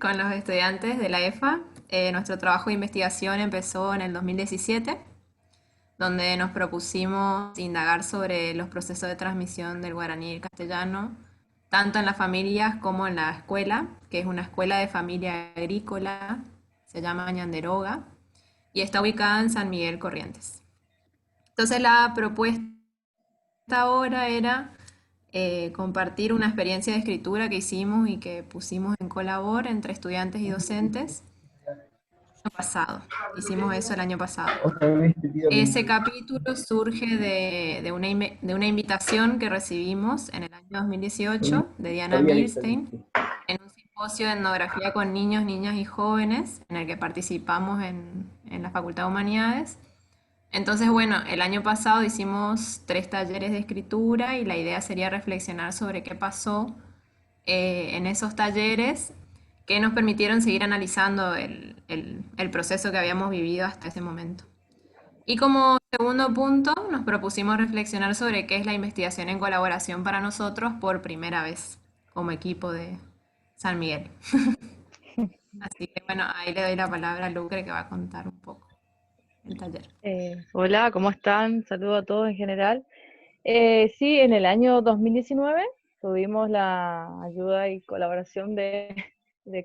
con los estudiantes de la EFA. Nuestro trabajo de investigación empezó en el 2017, donde nos propusimos indagar sobre los procesos de transmisión del guaraní y el castellano, tanto en las familias como en la escuela, que es una escuela de familia agrícola, se llama Ñanderoga, y está ubicada en San Miguel Corrientes. Entonces la propuesta ahora era compartir una experiencia de escritura que hicimos y que pusimos en Colabor entre estudiantes y docentes el año pasado. Hicimos eso el año pasado. Ese capítulo surge de una invitación que recibimos en el año 2018 de Diana Milstein en un simposio de etnografía con niños, niñas y jóvenes en el que participamos en la Facultad de Humanidades. Entonces, bueno, el año pasado hicimos 3 talleres de escritura y la idea sería reflexionar sobre qué pasó en esos talleres que nos permitieron seguir analizando el proceso que habíamos vivido hasta ese momento. Y como segundo punto, nos propusimos reflexionar sobre qué es la investigación en colaboración para nosotros por primera vez como equipo de San Miguel. Así que bueno, ahí le doy la palabra a Lucre que va a contar un poco el taller. Hola, ¿cómo están? Saludo a todos en general. Sí, en el año 2019 tuvimos la ayuda y colaboración de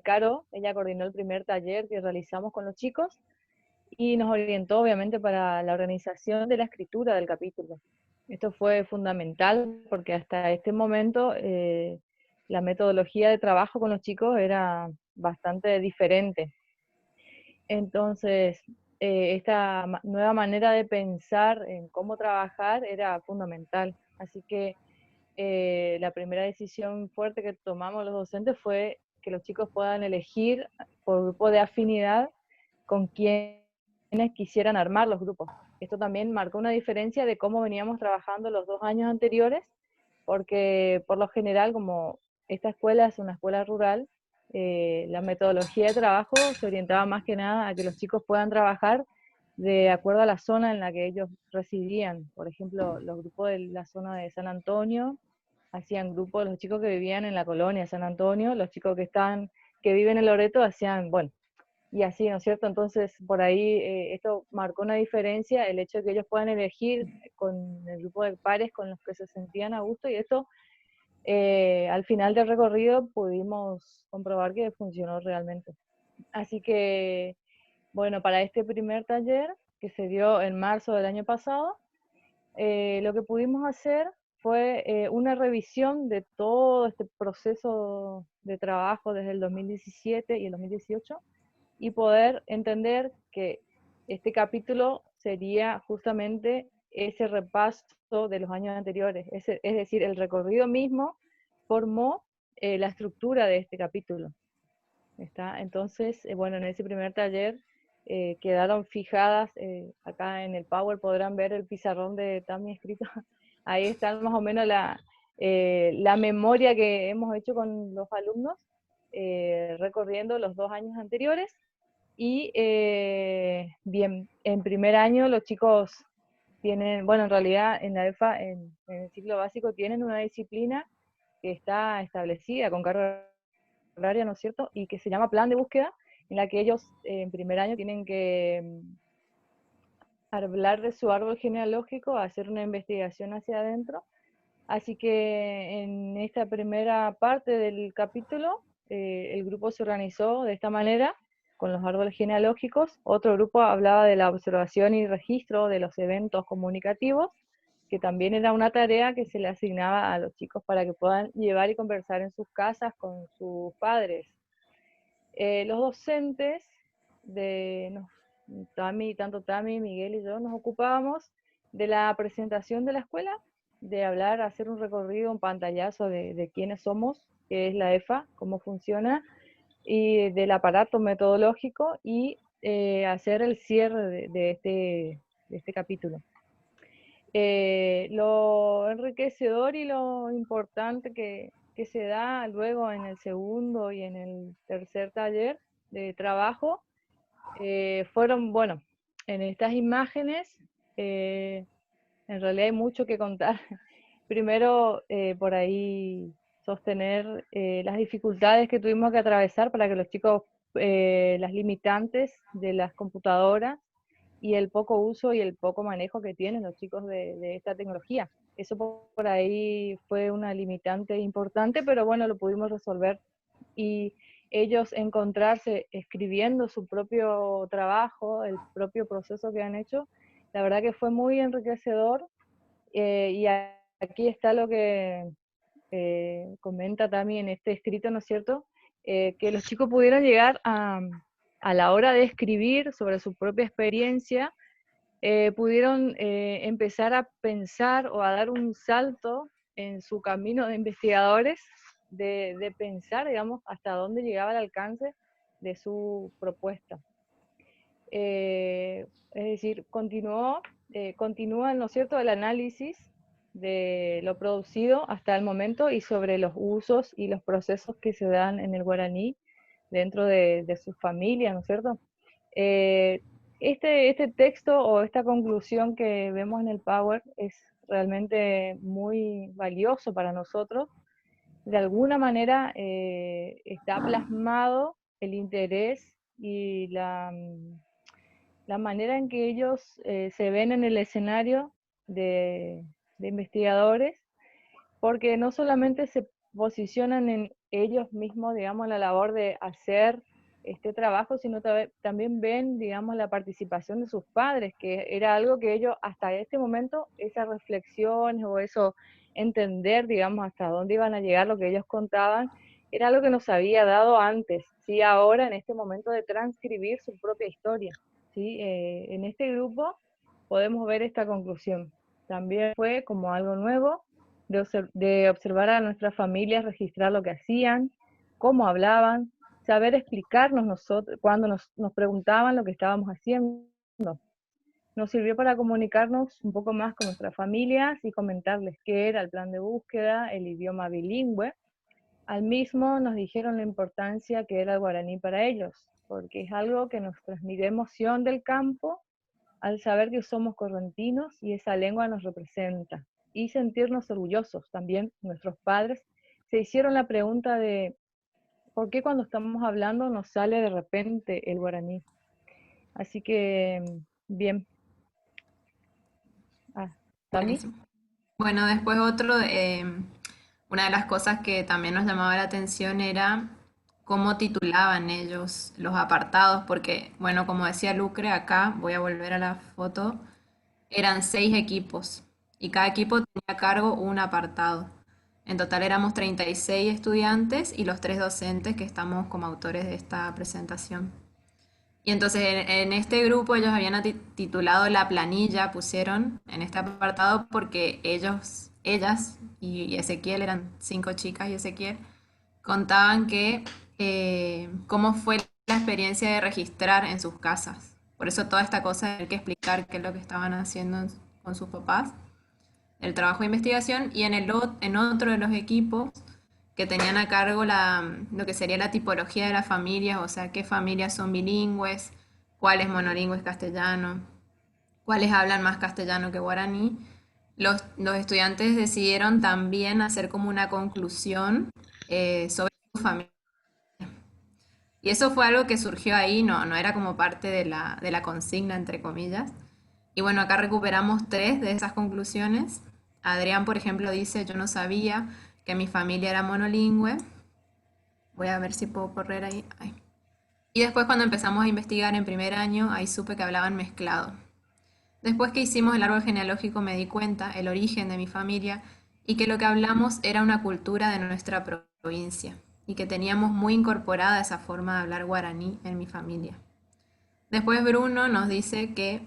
Caro. Ella coordinó el primer taller que realizamos con los chicos y nos orientó obviamente para la organización de la escritura del capítulo. Esto fue fundamental porque hasta este momento la metodología de trabajo con los chicos era bastante diferente. Entonces, esta nueva manera de pensar en cómo trabajar era fundamental. Así que la primera decisión fuerte que tomamos los docentes fue que los chicos puedan elegir por grupo de afinidad con quienes quisieran armar los grupos. Esto también marcó una diferencia de cómo veníamos trabajando los 2 años anteriores, porque por lo general, como esta escuela es una escuela rural, la metodología de trabajo se orientaba más que nada a que los chicos puedan trabajar de acuerdo a la zona en la que ellos residían. Por ejemplo, los grupos de la zona de San Antonio hacían grupos, los chicos que vivían en la colonia San Antonio, los chicos que viven en Loreto hacían, bueno, y así, ¿no es cierto? Entonces, por ahí esto marcó una diferencia, el hecho de que ellos puedan elegir con el grupo de pares con los que se sentían a gusto, y esto al final del recorrido pudimos comprobar que funcionó realmente. Así que, bueno, para este primer taller, que se dio en marzo del año pasado, lo que pudimos hacer fue una revisión de todo este proceso de trabajo desde el 2017 y el 2018 y poder entender que este capítulo sería justamente ese repaso de los años anteriores, es decir, el recorrido mismo formó la estructura de este capítulo. ¿Está? Entonces, bueno, en ese primer taller quedaron fijadas, acá en el Power podrán ver el pizarrón de Tami escrito, ahí está más o menos la memoria que hemos hecho con los alumnos, recorriendo los 2 años anteriores. Y bien, en primer año los chicos tienen, bueno, en realidad en la EFA, en el ciclo básico, tienen una disciplina que está establecida con carga horaria, ¿no es cierto? Y que se llama plan de búsqueda, en la que ellos en primer año tienen que hablar de su árbol genealógico, hacer una investigación hacia adentro. Así que en esta primera parte del capítulo, el grupo se organizó de esta manera, con los árboles genealógicos. Otro grupo hablaba de la observación y registro de los eventos comunicativos, que también era una tarea que se le asignaba a los chicos para que puedan llevar y conversar en sus casas con sus padres. Los docentes, tanto Tami, Miguel y yo, nos ocupábamos de la presentación de la escuela, de hablar, hacer un recorrido, un pantallazo de quiénes somos, qué es la EFA, cómo funciona, y del aparato metodológico, y hacer el cierre de este capítulo. Lo enriquecedor y lo importante que se da luego en el segundo y en el tercer taller de trabajo fueron, bueno, en estas imágenes, en realidad hay mucho que contar. Primero, por ahí sostener las dificultades que tuvimos que atravesar para que los chicos, las limitantes de las computadoras y el poco uso y el poco manejo que tienen los chicos de esta tecnología. Eso por ahí fue una limitante importante, pero bueno, lo pudimos resolver y ellos encontrarse escribiendo su propio trabajo, el propio proceso que han hecho, la verdad que fue muy enriquecedor. Y aquí está lo que comenta también este escrito, ¿no es cierto? Que los chicos pudieron llegar a la hora de escribir sobre su propia experiencia, pudieron empezar a pensar o a dar un salto en su camino de investigadores, de pensar, digamos, hasta dónde llegaba el alcance de su propuesta. Es decir, continúa, ¿no es cierto?, el análisis de lo producido hasta el momento y sobre los usos y los procesos que se dan en el guaraní dentro de sus familias, ¿no es cierto? Eh, este texto o esta conclusión que vemos en el Power es realmente muy valioso para nosotros. De alguna manera está plasmado el interés y la manera en que ellos se ven en el escenario de investigadores, porque no solamente se posicionan en ellos mismos, digamos, la labor de hacer este trabajo, sino también ven, digamos, la participación de sus padres, que era algo que ellos hasta este momento, esas reflexiones o eso, entender, digamos, hasta dónde iban a llegar lo que ellos contaban, era algo que nos había dado antes, ¿sí? Ahora, en este momento de transcribir su propia historia, ¿sí? En este grupo podemos ver esta conclusión. También fue como algo nuevo, de observar a nuestras familias, registrar lo que hacían, cómo hablaban, saber explicarnos nosotros, cuando nos preguntaban lo que estábamos haciendo. Nos sirvió para comunicarnos un poco más con nuestras familias y comentarles qué era el plan de búsqueda, el idioma bilingüe. Al mismo nos dijeron la importancia que era el guaraní para ellos, porque es algo que nos transmite emoción del campo al saber que somos correntinos y esa lengua nos representa, y sentirnos orgullosos. También nuestros padres se hicieron la pregunta de por qué cuando estamos hablando nos sale de repente el guaraní. Así que, bien. Ah, ¿Tami? Buenísimo. Bueno, después una de las cosas que también nos llamaba la atención era cómo titulaban ellos los apartados, porque, bueno, como decía Lucre, acá voy a volver a la foto, eran 6 equipos y cada equipo tenía a cargo un apartado. En total éramos 36 estudiantes y los 3 docentes que estamos como autores de esta presentación. Y entonces en este grupo ellos habían titulado la planilla, pusieron en este apartado porque ellas y Ezequiel, eran 5 chicas y Ezequiel, contaban que cómo fue la experiencia de registrar en sus casas. Por eso toda esta cosa de tener que explicar qué es lo que estaban haciendo con sus papás, el trabajo de investigación, y en otro de los equipos que tenían a cargo lo que sería la tipología de las familias, o sea, qué familias son bilingües, cuáles monolingües castellano, cuáles hablan más castellano que guaraní. Los estudiantes decidieron también hacer como una conclusión sobre su familia. Y eso fue algo que surgió ahí, no era como parte de la consigna, entre comillas. Y bueno, acá recuperamos 3 de esas conclusiones. Adrián, por ejemplo, dice, yo no sabía que mi familia era monolingüe. Voy a ver si puedo correr ahí. Ay. Y después cuando empezamos a investigar en primer año, ahí supe que hablaban mezclado. Después que hicimos el árbol genealógico me di cuenta el origen de mi familia y que lo que hablamos era una cultura de nuestra provincia y que teníamos muy incorporada esa forma de hablar guaraní en mi familia. Después Bruno nos dice que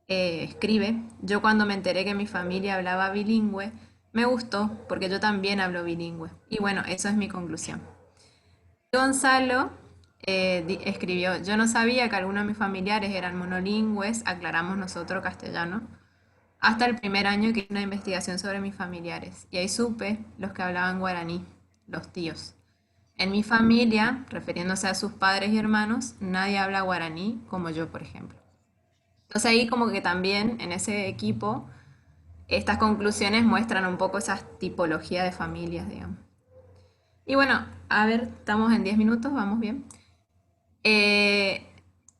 escribe, yo cuando me enteré que mi familia hablaba bilingüe, me gustó porque yo también hablo bilingüe. Y bueno, eso es mi conclusión. Gonzalo escribió, yo no sabía que algunos de mis familiares eran monolingües, aclaramos nosotros castellano, hasta el primer año que hice una investigación sobre mis familiares. Y ahí supe los que hablaban guaraní, los tíos. En mi familia, refiriéndose a sus padres y hermanos, nadie habla guaraní como yo, por ejemplo. Entonces ahí como que también en ese equipo estas conclusiones muestran un poco esa tipología de familias, digamos. Y bueno, a ver, estamos en 10 minutos, vamos bien. Eh,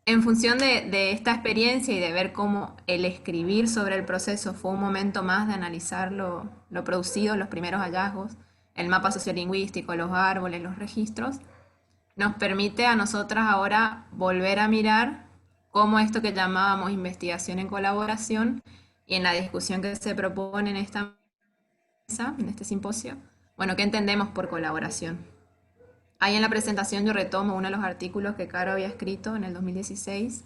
en función de esta experiencia y de ver cómo el escribir sobre el proceso fue un momento más de analizar lo producido, los primeros hallazgos, el mapa sociolingüístico, los árboles, los registros, nos permite a nosotras ahora volver a mirar cómo esto que llamábamos investigación en colaboración y en la discusión que se propone en esta mesa, en este simposio, bueno, ¿qué entendemos por colaboración? Ahí en la presentación yo retomo uno de los artículos que Caro había escrito en el 2016,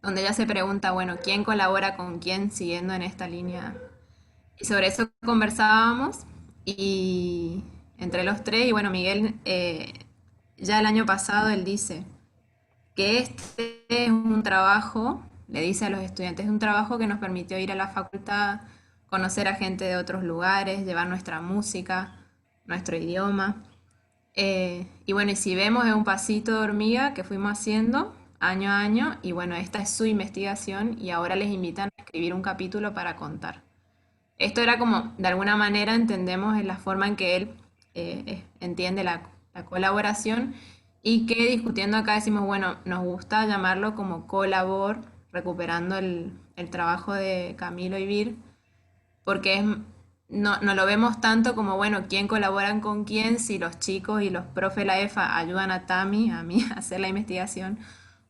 donde ella se pregunta, bueno, ¿quién colabora con quién siguiendo en esta línea? Y sobre eso conversábamos y entre los tres, y bueno, Miguel, ya el año pasado él dice que este es un trabajo, le dice a los estudiantes, es un trabajo que nos permitió ir a la facultad, conocer a gente de otros lugares, llevar nuestra música, nuestro idioma. Y bueno, y si vemos es un pasito de hormiga que fuimos haciendo año a año y bueno, esta es su investigación y ahora les invitan a escribir un capítulo para contar. Esto era como, de alguna manera entendemos en la forma en que él entiende la colaboración y que discutiendo acá decimos, bueno, nos gusta llamarlo como colabor, recuperando el trabajo de Camilo y Vir, porque no lo vemos tanto como, bueno, quién colaboran con quién, si los chicos y los profes de la EFA ayudan a Tami, a mí, a hacer la investigación,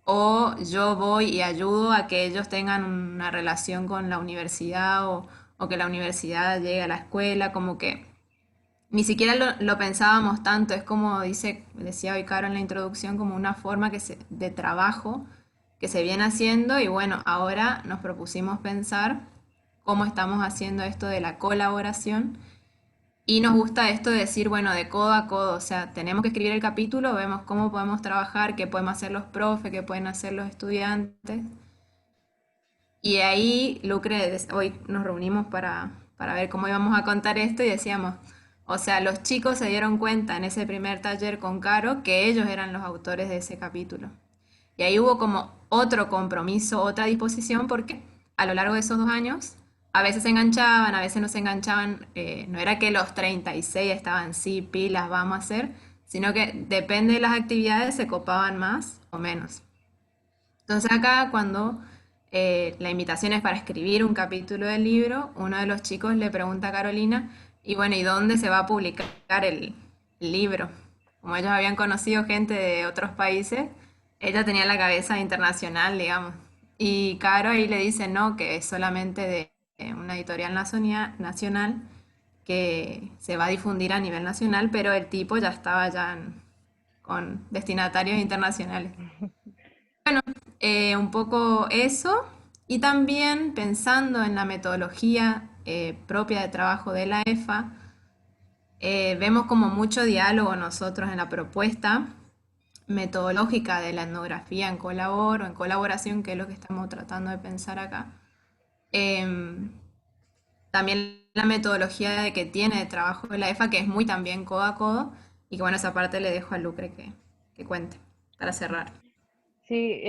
o yo voy y ayudo a que ellos tengan una relación con la universidad o que la universidad llegue a la escuela, como que ni siquiera lo pensábamos tanto, es como decía hoy Caro en la introducción, como una forma de trabajo que se viene haciendo y bueno, ahora nos propusimos pensar cómo estamos haciendo esto de la colaboración y nos gusta esto de decir, bueno, de codo a codo, o sea, tenemos que escribir el capítulo, vemos cómo podemos trabajar, qué podemos hacer los profes, qué pueden hacer los estudiantes. Y ahí, Lucre, hoy nos reunimos para ver cómo íbamos a contar esto y decíamos, o sea, los chicos se dieron cuenta en ese primer taller con Caro que ellos eran los autores de ese capítulo. Y ahí hubo como otro compromiso, otra disposición, porque a lo largo de esos 2 años, a veces se enganchaban, a veces no se enganchaban, no era que los 36 estaban, sí, pilas, vamos a hacer, sino que depende de las actividades, se copaban más o menos. Entonces acá cuando la invitación es para escribir un capítulo del libro, uno de los chicos le pregunta a Carolina, y bueno, ¿y dónde se va a publicar el libro? Como ellos habían conocido gente de otros países, ella tenía la cabeza internacional, digamos. Y Caro ahí le dice, no, que es solamente de una editorial nacional que se va a difundir a nivel nacional, pero el tipo ya estaba con destinatarios internacionales. Un poco eso y también pensando en la metodología propia de trabajo de la EFA, vemos como mucho diálogo nosotros en la propuesta metodológica de la etnografía en colabor o en colaboración, que es lo que estamos tratando de pensar acá. Em, También la metodología que tiene de trabajo de la EFA, que es muy también codo a codo, y que bueno, esa parte le dejo a Lucre que cuente para cerrar. Sí,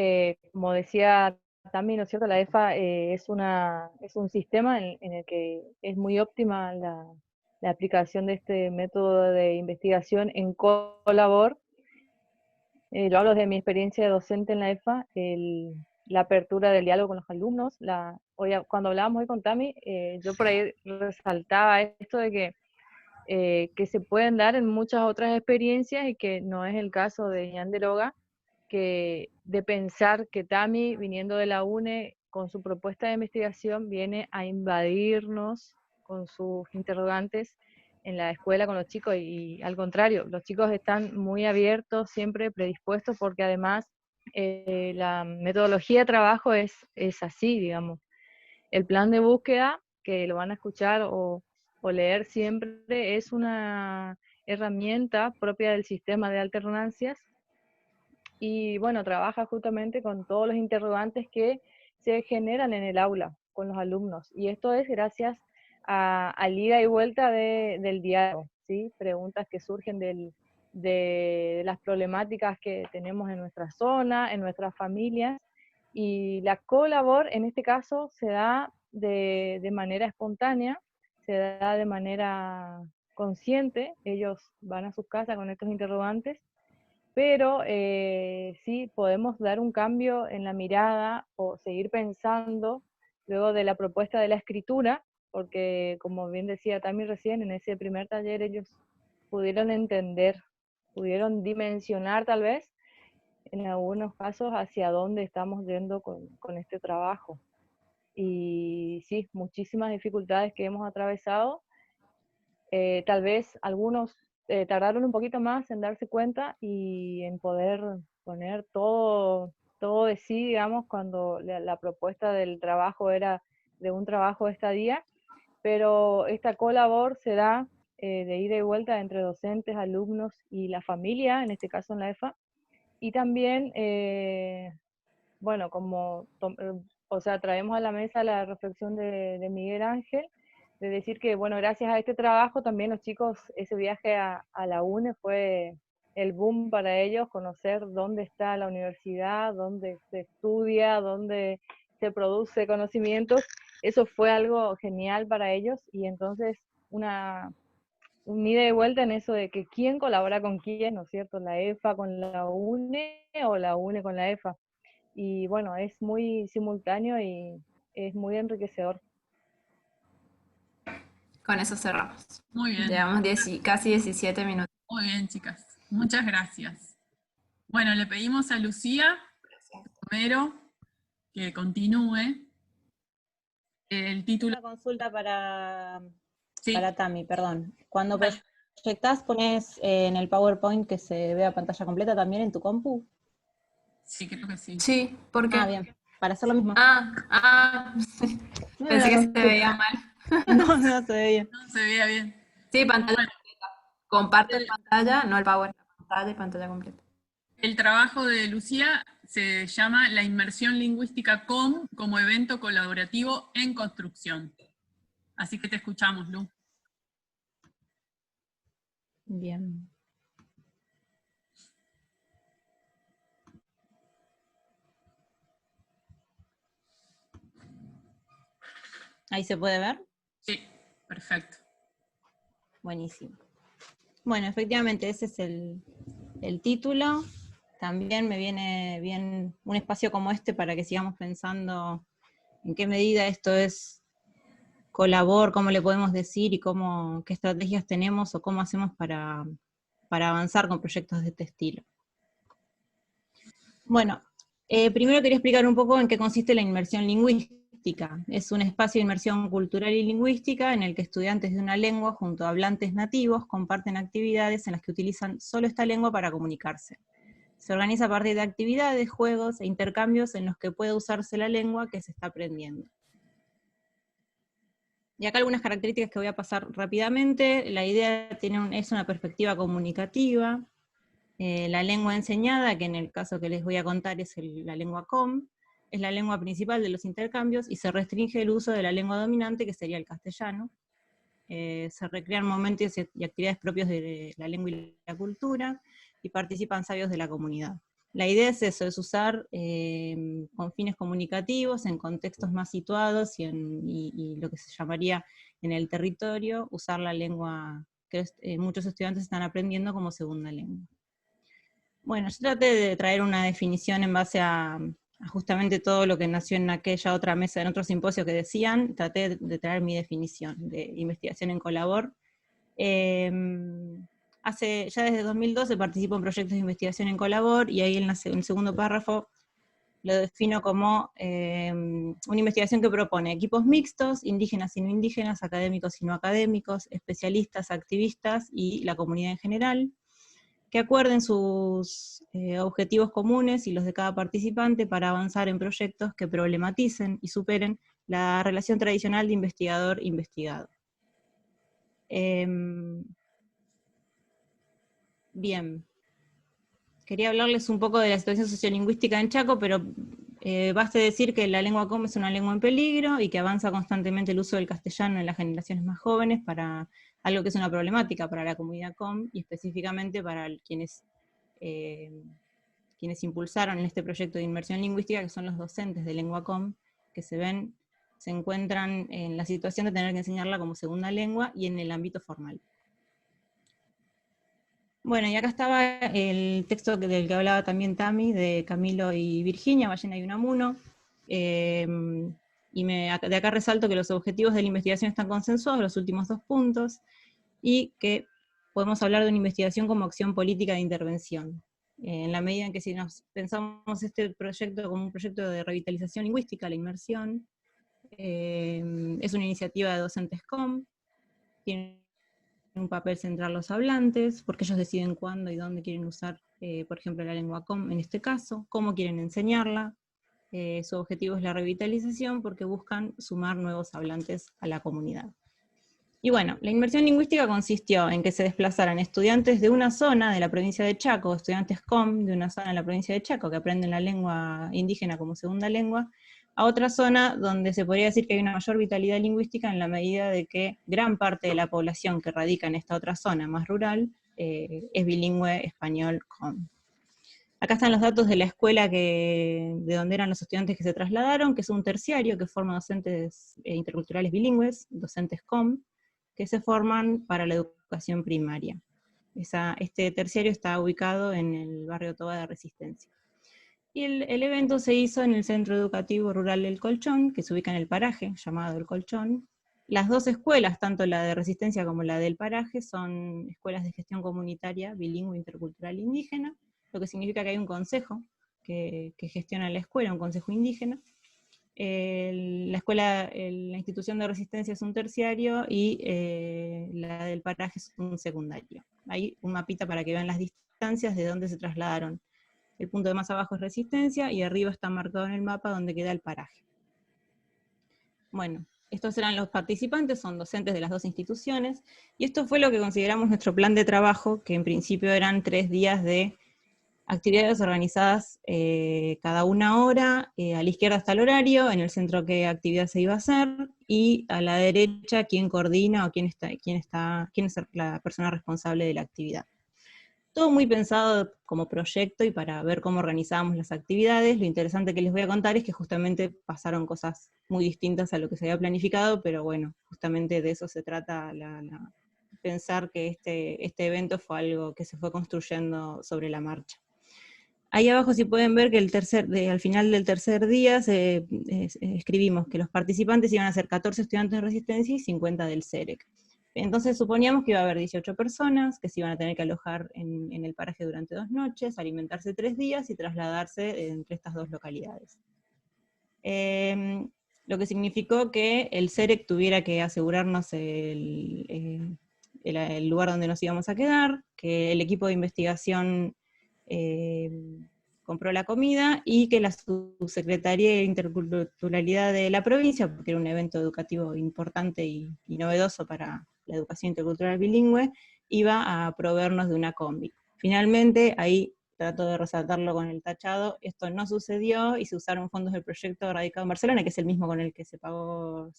como decía también, ¿no es cierto? La EFA es un sistema en el que es muy óptima la aplicación de este método de investigación en Colabor. Yo hablo de mi experiencia de docente en la EFA, la apertura del diálogo con los alumnos. Cuando hablábamos hoy con Tami, yo por ahí resaltaba esto de que se pueden dar en muchas otras experiencias y que no es el caso de Yanderoga, que de pensar que Tami, viniendo de la UNE, con su propuesta de investigación, viene a invadirnos con sus interrogantes en la escuela con los chicos y al contrario, los chicos están muy abiertos, siempre predispuestos, porque además la metodología de trabajo es así, digamos. El plan de búsqueda, que lo van a escuchar o leer siempre, es una herramienta propia del sistema de alternancias y bueno, trabaja justamente con todos los interrogantes que se generan en el aula con los alumnos. Y esto es gracias al ida y vuelta del diálogo, ¿sí? Preguntas que surgen de las problemáticas que tenemos en nuestra zona, en nuestras familias. Y la colabor, en este caso, se da de manera espontánea, se da de manera consciente, ellos van a sus casas con estos interrogantes, pero sí podemos dar un cambio en la mirada o seguir pensando luego de la propuesta de la escritura, porque como bien decía Tami recién, en ese primer taller ellos pudieron entender, pudieron dimensionar tal vez en algunos casos hacia dónde estamos yendo con este trabajo. Y sí, muchísimas dificultades que hemos atravesado. Tal vez algunos tardaron un poquito más en darse cuenta y en poder poner todo de sí, digamos, cuando la propuesta del trabajo era de un trabajo de estadía, pero esta colabor se da de ida y vuelta entre docentes, alumnos y la familia, en este caso en la EFA, y también, bueno, o sea, traemos a la mesa la reflexión de Miguel Ángel, de decir que, bueno, gracias a este trabajo también los chicos, ese viaje a la UNE fue el boom para ellos, conocer dónde está la universidad, dónde se estudia, dónde se produce conocimientos. Eso fue algo genial para ellos y entonces un ida y vuelta en eso de que quién colabora con quién, ¿no es cierto? La EFA con la UNE o la UNE con la EFA. Y bueno, es muy simultáneo y es muy enriquecedor. Con eso cerramos. Muy bien, Llevamos casi 17 minutos. muy bien, chicas. Muchas gracias. Bueno, le pedimos a Lucía Romero que continúe. El título. Una consulta Sí, para Tami, perdón. Cuando dale. proyectás, pones en el PowerPoint que se vea pantalla completa también en tu compu. Sí, creo que sí. Sí, ¿por qué? Ah, bien. Para hacer lo mismo. No era Pensé una que se consulta. veía mal. No, no se ve bien. No se veía bien. Sí, pantalla Bueno, completa. Comparto pantalla, no el Power, la pantalla y pantalla completa. el trabajo de Lucía se llama La inmersión lingüística COM como evento colaborativo en construcción. Así que te escuchamos, Lu. Bien. ¿Ahí se puede ver? Sí, perfecto. Buenísimo. Bueno, efectivamente, ese es el título. También me viene bien un espacio como este para que sigamos pensando en qué medida esto es cómo le podemos decir y qué estrategias tenemos o cómo hacemos para avanzar con proyectos de este estilo. Bueno, primero quería explicar un poco en qué consiste la inmersión lingüística. Es un espacio de inmersión cultural y lingüística en el que estudiantes de una lengua junto a hablantes nativos comparten actividades en las que utilizan solo esta lengua para comunicarse. Se organiza a partir de actividades, juegos e intercambios en los que puede usarse la lengua que se está aprendiendo. Y acá algunas características que voy a pasar rápidamente. La idea es una perspectiva comunicativa. La lengua enseñada, que en el caso que les voy a contar es la lengua COM, es la lengua principal de los intercambios y se restringe el uso de la lengua dominante, que sería el castellano. Se recrean momentos y actividades propios de la lengua y la cultura, y participan sabios de la comunidad. La idea es eso, es usar con fines comunicativos, en contextos más situados y lo que se llamaría en el territorio, usar la lengua que muchos estudiantes están aprendiendo como segunda lengua. Bueno, yo traté de traer una definición en base a justamente todo lo que nació en aquella otra mesa, en otro simposio que decían, traté de traer mi definición de investigación en Colabor. Ya desde 2012 participo en proyectos de investigación en Colabor, y ahí en el segundo párrafo lo defino como una investigación que propone equipos mixtos, indígenas y no indígenas, académicos y no académicos, especialistas, activistas y la comunidad en general, que acuerden sus objetivos comunes y los de cada participante para avanzar en proyectos que problematicen y superen la relación tradicional de investigador-investigado. Bien. Quería hablarles un poco de la situación sociolingüística en Chaco, pero baste decir que la lengua COM es una lengua en peligro y que avanza constantemente el uso del castellano en las generaciones más jóvenes para algo que es una problemática para la comunidad COM y específicamente para quienes impulsaron en este proyecto de inmersión lingüística, que son los docentes de lengua COM, que se encuentran en la situación de tener que enseñarla como segunda lengua y en el ámbito formal. Bueno, y acá estaba el texto del que hablaba también Tami, de Camilo y Virginia, Ballena y Unamuno. De acá resalto que los objetivos de la investigación están consensuados, los últimos 2 puntos, y que podemos hablar de una investigación como acción política de intervención. En la medida en que si nos pensamos este proyecto como un proyecto de revitalización lingüística, la inmersión, es una iniciativa de docentes COM, tiene un papel central los hablantes, porque ellos deciden cuándo y dónde quieren usar, por ejemplo, la lengua COM en este caso, cómo quieren enseñarla. Su objetivo es la revitalización porque buscan sumar nuevos hablantes a la comunidad. Y bueno, la inmersión lingüística consistió en que se desplazaran estudiantes de una zona de la provincia de Chaco, estudiantes COM de una zona de la provincia de Chaco que aprenden la lengua indígena como segunda lengua, a otra zona donde se podría decir que hay una mayor vitalidad lingüística en la medida de que gran parte de la población que radica en esta otra zona más rural es bilingüe español-COM. Acá están los datos de la escuela de donde eran los estudiantes que se trasladaron, que es un terciario que forma docentes interculturales bilingües, docentes COM, que se forman para la educación primaria. Este terciario está ubicado en el barrio Toba de Resistencia. Y el evento se hizo en el Centro Educativo Rural del Colchón, que se ubica en el paraje, llamado El Colchón. Las 2 escuelas, tanto la de Resistencia como la del paraje, son escuelas de gestión comunitaria, bilingüe, intercultural indígena, lo que significa que hay un consejo que gestiona la escuela, un consejo indígena. La institución de Resistencia es un terciario y la del paraje es un secundario. Hay un mapita para que vean las distancias de dónde se trasladaron. El punto de más abajo es Resistencia y arriba está marcado en el mapa donde queda el paraje. Bueno, estos eran los participantes, son docentes de las 2 instituciones, y esto fue lo que consideramos nuestro plan de trabajo, que en principio eran 3 días de actividades organizadas cada 1 hora, a la izquierda está el horario, en el centro qué actividad se iba a hacer, y a la derecha quién coordina o quién es la persona responsable de la actividad. Todo muy pensado como proyecto y para ver cómo organizábamos las actividades. Lo interesante que les voy a contar es que justamente pasaron cosas muy distintas a lo que se había planificado, pero bueno, justamente de eso se trata pensar que este evento fue algo que se fue construyendo sobre la marcha. Ahí abajo si pueden ver que al final del tercer día escribimos que los participantes iban a ser 14 estudiantes de Resistencia y 50 del CEREC. Entonces suponíamos que iba a haber 18 personas que se iban a tener que alojar en el paraje durante 2 noches, alimentarse 3 días y trasladarse entre estas 2 localidades. Lo que significó que el CEREC tuviera que asegurarnos el lugar donde nos íbamos a quedar, que el equipo de investigación compró la comida, y que la Subsecretaría de Interculturalidad de la provincia, porque era un evento educativo importante y novedoso para la educación intercultural bilingüe, iba a proveernos de una combi. Finalmente, ahí trato de resaltarlo con el tachado, esto no sucedió y se usaron fondos del proyecto radicado en Barcelona, que es el mismo con el que se pagó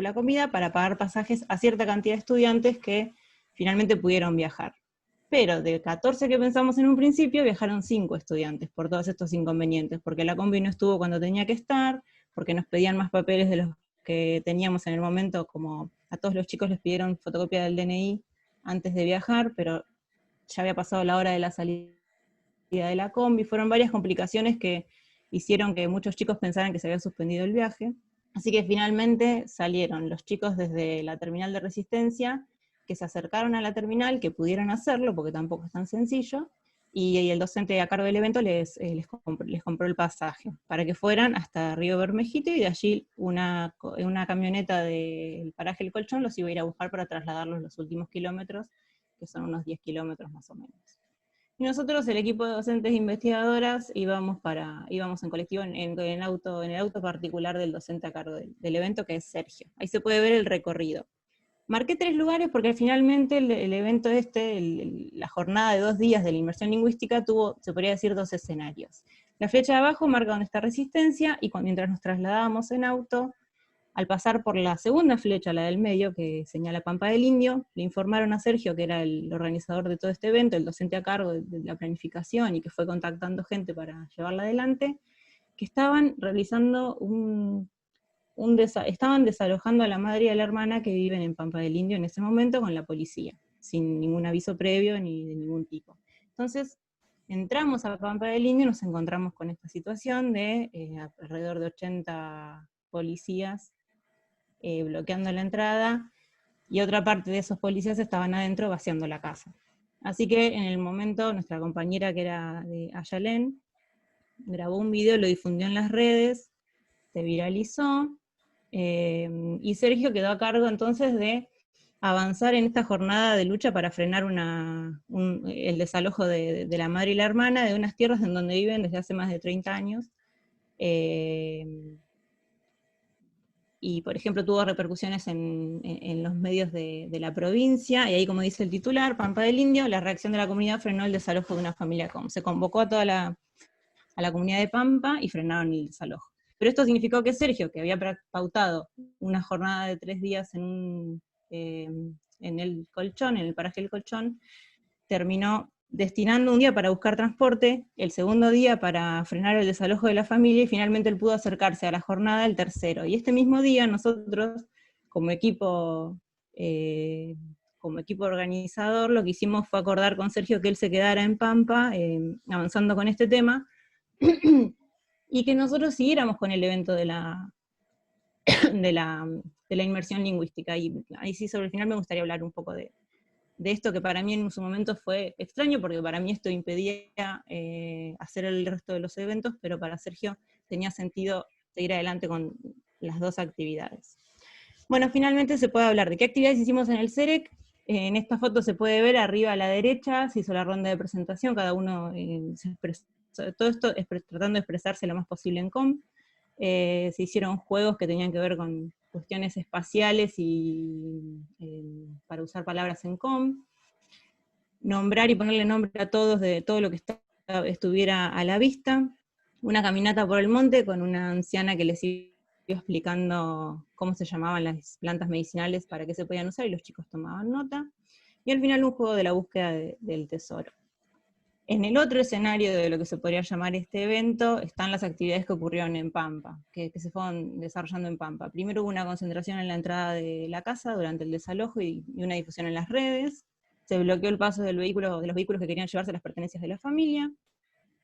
la comida, para pagar pasajes a cierta cantidad de estudiantes que finalmente pudieron viajar. Pero de 14 que pensamos en un principio, viajaron 5 estudiantes por todos estos inconvenientes, porque la combi no estuvo cuando tenía que estar, porque nos pedían más papeles de los que teníamos en el momento, como a todos los chicos les pidieron fotocopia del DNI antes de viajar, pero ya había pasado la hora de la salida de la combi. Fueron varias complicaciones que hicieron que muchos chicos pensaran que se había suspendido el viaje. Así que finalmente salieron los chicos desde la terminal de Resistencia, que se acercaron a la terminal, que pudieron hacerlo, porque tampoco es tan sencillo, y el docente a cargo del evento les compró el pasaje, para que fueran hasta Río Bermejito, y de allí una camioneta del paraje El Colchón los iba a ir a buscar para trasladarlos los últimos kilómetros, que son unos 10 kilómetros más o menos. Y nosotros, el equipo de docentes e investigadoras, íbamos en colectivo en el auto particular del docente a cargo del evento, que es Sergio. Ahí se puede ver el recorrido. Marqué 3 lugares porque finalmente el evento la jornada de 2 días de la inmersión lingüística tuvo, se podría decir, 2 escenarios. La flecha de abajo marca dónde está Resistencia, y mientras nos trasladábamos en auto, al pasar por la segunda flecha, la del medio, que señala Pampa del Indio, le informaron a Sergio, que era el organizador de todo este evento, el docente a cargo de la planificación, y que fue contactando gente para llevarla adelante, que estaban realizando estaban desalojando a la madre y a la hermana que viven en Pampa del Indio en ese momento con la policía. sin ningún aviso previo ni de ningún tipo. Entonces, entramos a Pampa del Indio y nos encontramos con esta situación de alrededor de 80 policías bloqueando la entrada, y otra parte de esos policías estaban adentro vaciando la casa. Así que en el momento nuestra compañera, que era de Ayalén, grabó un video, lo difundió en las redes, se viralizó, y Sergio quedó a cargo entonces de avanzar en esta jornada de lucha para frenar el desalojo de la madre y la hermana de unas tierras en donde viven desde hace más de 30 años. Y, por ejemplo, tuvo repercusiones en los medios de la provincia, y ahí, como dice el titular, Pampa del Indio, la reacción de la comunidad frenó el desalojo de una familia COM. Se convocó a toda la comunidad de Pampa y frenaron el desalojo. Pero esto significó que Sergio, que había pautado una jornada de 3 días en el Colchón, en el paraje del Colchón, terminó destinando un día para buscar transporte, el segundo día para frenar el desalojo de la familia, y finalmente él pudo acercarse a la jornada el tercero. Y este mismo día nosotros, como equipo organizador, lo que hicimos fue acordar con Sergio que él se quedara en Pampa, avanzando con este tema, y que nosotros siguiéramos con el evento de la inmersión lingüística. Y ahí sí, sobre el final me gustaría hablar un poco de esto, que para mí en su momento fue extraño, porque para mí esto impedía hacer el resto de los eventos, pero para Sergio tenía sentido seguir adelante con las dos actividades. Bueno, finalmente se puede hablar de qué actividades hicimos en el CEREC. En esta foto se puede ver arriba a la derecha, se hizo la ronda de presentación, cada uno se expresó, todo esto tratando de expresarse lo más posible en COM. Se hicieron juegos que tenían que ver con cuestiones espaciales y para usar palabras en COM. Nombrar y ponerle nombre a todos de todo lo que estuviera a la vista. Una caminata por el monte con una anciana que les iba explicando cómo se llamaban las plantas medicinales, para qué se podían usar, y los chicos tomaban nota. Y al final un juego de la búsqueda del tesoro. En el otro escenario de lo que se podría llamar este evento están las actividades que ocurrieron en Pampa, que se fueron desarrollando en Pampa. Primero hubo una concentración en la entrada de la casa durante el desalojo y una difusión en las redes. Se bloqueó el paso de los vehículos que querían llevarse las pertenencias de la familia.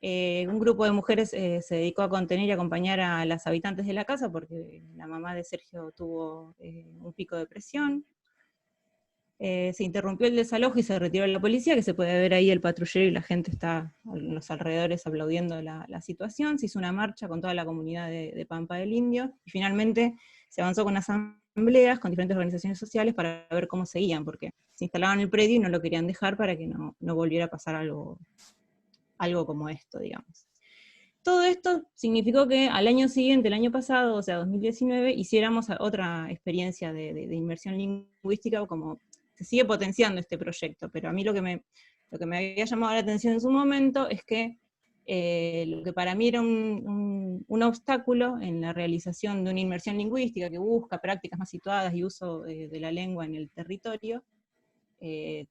Un grupo de mujeres se dedicó a contener y acompañar a las habitantes de la casa, porque la mamá de Sergio tuvo un pico de presión. Se interrumpió el desalojo y se retiró la policía, que se puede ver ahí el patrullero y la gente está en los alrededores aplaudiendo la situación. Se hizo una marcha con toda la comunidad de Pampa del Indio, y finalmente se avanzó con asambleas con diferentes organizaciones sociales para ver cómo seguían, porque se instalaban en el predio y no lo querían dejar para que no volviera a pasar algo como esto, digamos. Todo esto significó que al año siguiente, el año pasado, o sea, 2019, hiciéramos otra experiencia de inmersión lingüística, como se sigue potenciando este proyecto, pero a mí lo que me había llamado la atención en su momento es que lo que para mí era un obstáculo en la realización de una inmersión lingüística que busca prácticas más situadas y uso de la lengua en el territorio, se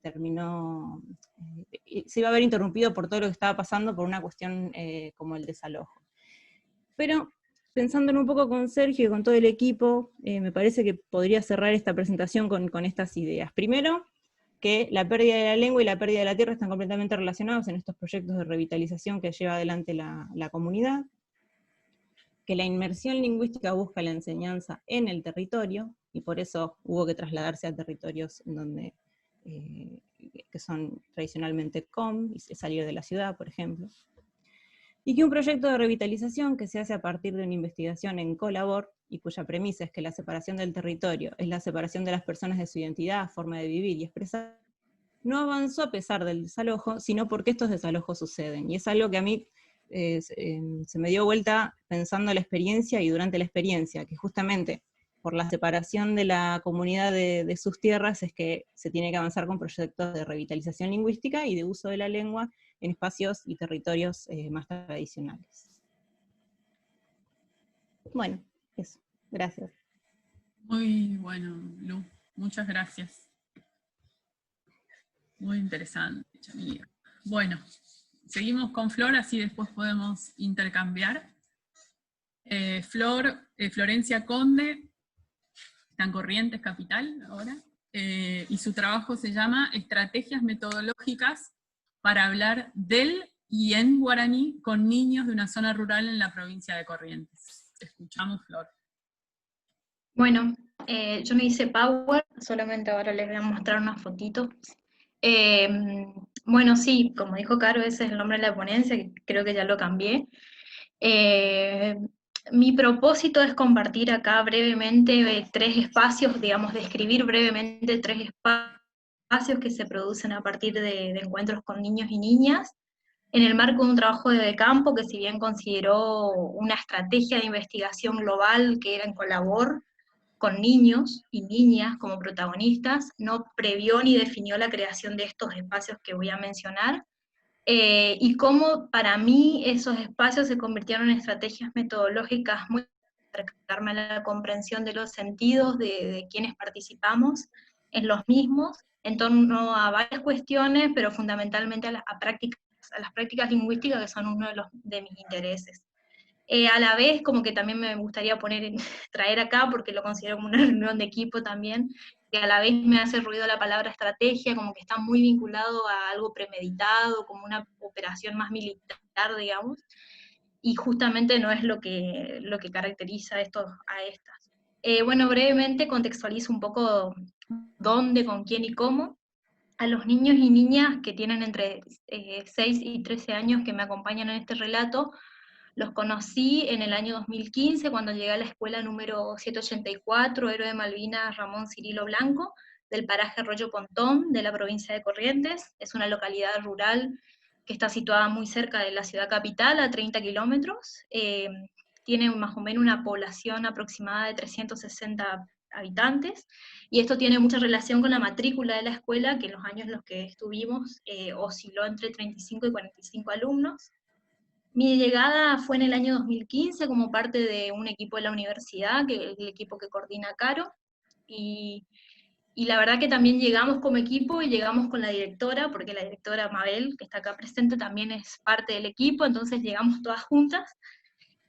iba a ver interrumpido por todo lo que estaba pasando por una cuestión como el desalojo. Pero pensándolo un poco con Sergio y con todo el equipo, me parece que podría cerrar esta presentación con estas ideas. Primero, que la pérdida de la lengua y la pérdida de la tierra están completamente relacionados en estos proyectos de revitalización que lleva adelante la comunidad, que la inmersión lingüística busca la enseñanza en el territorio, y por eso hubo que trasladarse a territorios en donde que son tradicionalmente COM, y salir de la ciudad, por ejemplo. Y que un proyecto de revitalización que se hace a partir de una investigación en Colabor, y cuya premisa es que la separación del territorio es la separación de las personas de su identidad, forma de vivir y expresar, no avanzó a pesar del desalojo, sino porque estos desalojos suceden. Y es algo que a mí se me dio vuelta pensando la experiencia y durante la experiencia, que justamente por la separación de la comunidad de sus tierras es que se tiene que avanzar con proyectos de revitalización lingüística y de uso de la lengua en espacios y territorios más tradicionales. Bueno, eso. Gracias. Muy bueno, Lu. Muchas gracias. Muy interesante, Yamila. Bueno, seguimos con Flor, así después podemos intercambiar. Florencia Conde, está en Corrientes Capital ahora. y su trabajo se llama Estrategias metodológicas para hablar del y en guaraní con niños de una zona rural en la provincia de Corrientes. Te escuchamos, Flor. Bueno, yo no hice Power, solamente ahora les voy a mostrar una fotito. Bueno, sí, como dijo Caro, ese es el nombre de la ponencia, que creo que ya lo cambié. Mi propósito es compartir acá brevemente 3 espacios, digamos, describir brevemente 3 espacios que se producen a partir de encuentros con niños y niñas, en el marco de un trabajo de campo que, si bien consideró una estrategia de investigación global que era en colabor con niños y niñas como protagonistas, no previó ni definió la creación de estos espacios que voy a mencionar, y cómo para mí esos espacios se convirtieron en estrategias metodológicas muy para acercarme a la comprensión de los sentidos de quienes participamos en los mismos, en torno a varias cuestiones, pero fundamentalmente a las prácticas lingüísticas, que son uno de mis intereses. A la vez, como que también me gustaría traer acá, porque lo considero como una reunión de equipo también, que a la vez me hace ruido la palabra estrategia, como que está muy vinculado a algo premeditado, como una operación más militar, digamos, y justamente no es lo que caracteriza a estas. Bueno, brevemente contextualizo un poco dónde, con quién y cómo. A los niños y niñas que tienen entre 6 y 13 años que me acompañan en este relato, los conocí en el año 2015, cuando llegué a la escuela número 784, Héroe de Malvinas Ramón Cirilo Blanco, del paraje Arroyo Pontón, de la provincia de Corrientes. Es una localidad rural que está situada muy cerca de la ciudad capital, a 30 kilómetros. Tiene más o menos una población aproximada de 360 habitantes, y esto tiene mucha relación con la matrícula de la escuela, que en los años en los que estuvimos osciló entre 35 y 45 alumnos. Mi llegada fue en el año 2015 como parte de un equipo de la universidad, que es el equipo que coordina Caro, y la verdad que también llegamos como equipo y llegamos con la directora, porque la directora Mabel, que está acá presente, también es parte del equipo, entonces llegamos todas juntas.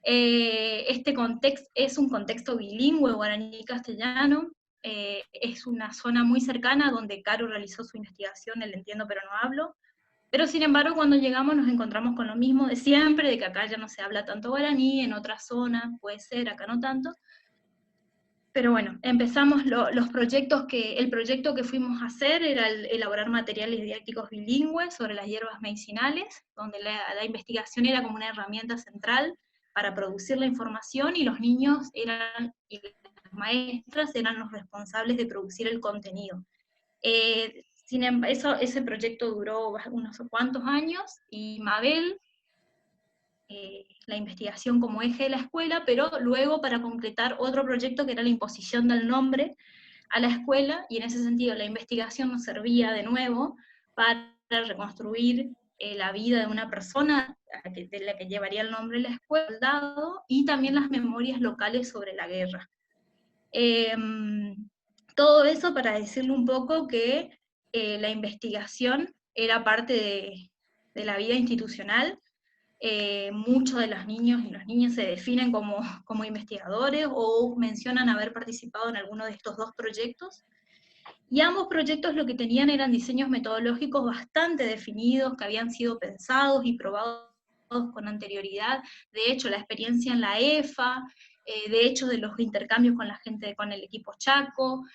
Este contexto es un contexto bilingüe, guaraní-castellano, es una zona muy cercana donde Caro realizó su investigación, el entiendo pero no hablo. Pero sin embargo, cuando llegamos nos encontramos con lo mismo de siempre, de que acá ya no se habla tanto guaraní, en otras zonas puede ser, acá no tanto. Pero bueno, empezamos el proyecto que fuimos a hacer era elaborar materiales didácticos bilingües sobre las hierbas medicinales, donde la investigación era como una herramienta central para producir la información, y los niños y las maestras eran los responsables de producir el contenido. Ese proyecto duró unos cuantos años, y Mabel, la investigación como eje de la escuela, pero luego para concretar otro proyecto que era la imposición del nombre a la escuela, y en ese sentido la investigación nos servía de nuevo para reconstruir la vida de una persona de la que llevaría el nombre de la escuela, soldado, y también las memorias locales sobre la guerra. Todo eso para decirle un poco que la investigación era parte de la vida institucional. Muchos de los niños y las niñas se definen como investigadores o mencionan haber participado en alguno de estos 2 proyectos, y ambos proyectos lo que tenían eran diseños metodológicos bastante definidos, que habían sido pensados y probados con anterioridad. De hecho, la experiencia en la EFA, de hecho de los intercambios con la gente, con el equipo Chaco,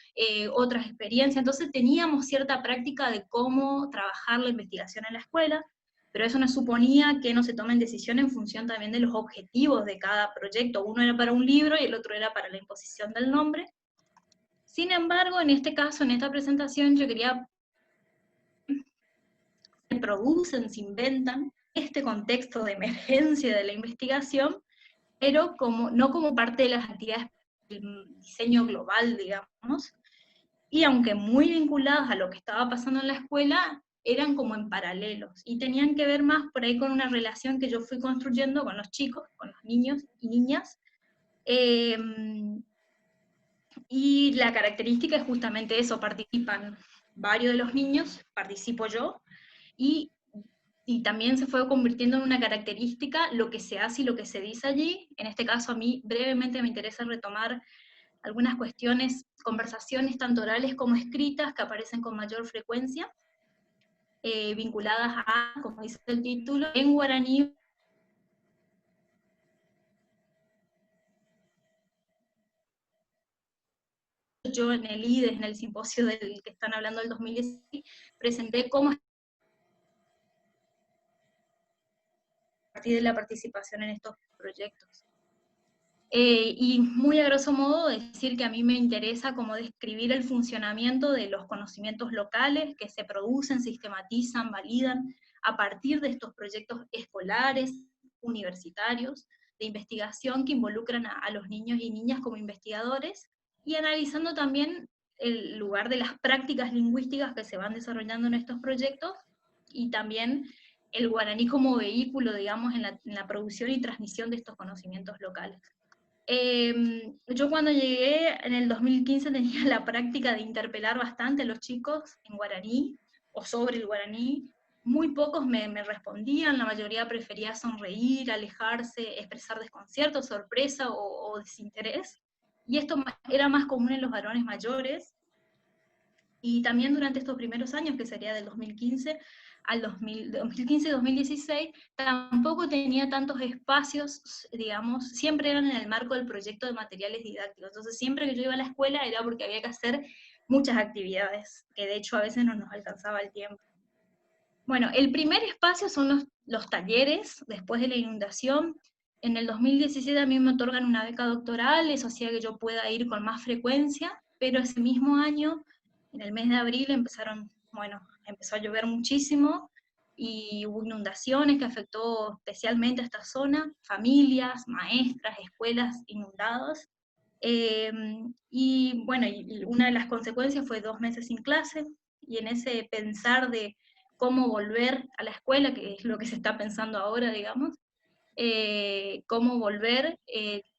otras experiencias. Entonces teníamos cierta práctica de cómo trabajar la investigación en la escuela, pero eso no suponía que no se tomen decisiones en función también de los objetivos de cada proyecto. Uno era para un libro y el otro era para la imposición del nombre. Sin embargo, en este caso, en esta presentación, yo quería se producen, se inventan este contexto de emergencia de la investigación, pero no como parte de las actividades del diseño global, digamos, y aunque muy vinculadas a lo que estaba pasando en la escuela, eran como en paralelos, y tenían que ver más por ahí con una relación que yo fui construyendo con los chicos, con los niños y niñas, y la característica es justamente eso: participan varios de los niños, participo yo, y también se fue convirtiendo en una característica lo que se hace y lo que se dice allí. En este caso a mí brevemente me interesa retomar algunas cuestiones, conversaciones tanto orales como escritas que aparecen con mayor frecuencia, vinculadas a, como dice el título, en guaraní. Yo en el IDES, en el simposio del que están hablando del 2016, presenté cómo a partir de la participación en estos proyectos. Y muy a grosso modo decir que a mí me interesa como describir el funcionamiento de los conocimientos locales que se producen, sistematizan, validan a partir de estos proyectos escolares, universitarios, de investigación que involucran a los niños y niñas como investigadores, y analizando también el lugar de las prácticas lingüísticas que se van desarrollando en estos proyectos, y también el guaraní como vehículo, digamos, en la producción y transmisión de estos conocimientos locales. Yo cuando llegué en el 2015 tenía la práctica de interpelar bastante a los chicos en guaraní, o sobre el guaraní. Muy pocos me respondían, la mayoría prefería sonreír, alejarse, expresar desconcierto, sorpresa o desinterés. Y esto era más común en los varones mayores. Y también durante estos primeros años, que sería del 2015 al 2015-2016, tampoco tenía tantos espacios, digamos, siempre eran en el marco del proyecto de materiales didácticos. Entonces siempre que yo iba a la escuela era porque había que hacer muchas actividades, que de hecho a veces no nos alcanzaba el tiempo. Bueno, el primer espacio son los talleres, después de la inundación. En el 2017 a mí me otorgan una beca doctoral, eso hacía que yo pueda ir con más frecuencia, pero ese mismo año, en el mes de abril, empezó a llover muchísimo, y hubo inundaciones que afectó especialmente a esta zona, familias, maestras, escuelas inundadas. Y bueno, y una de las consecuencias fue 2 meses sin clase, y en ese pensar de cómo volver a la escuela, que es lo que se está pensando ahora, digamos, cómo volver,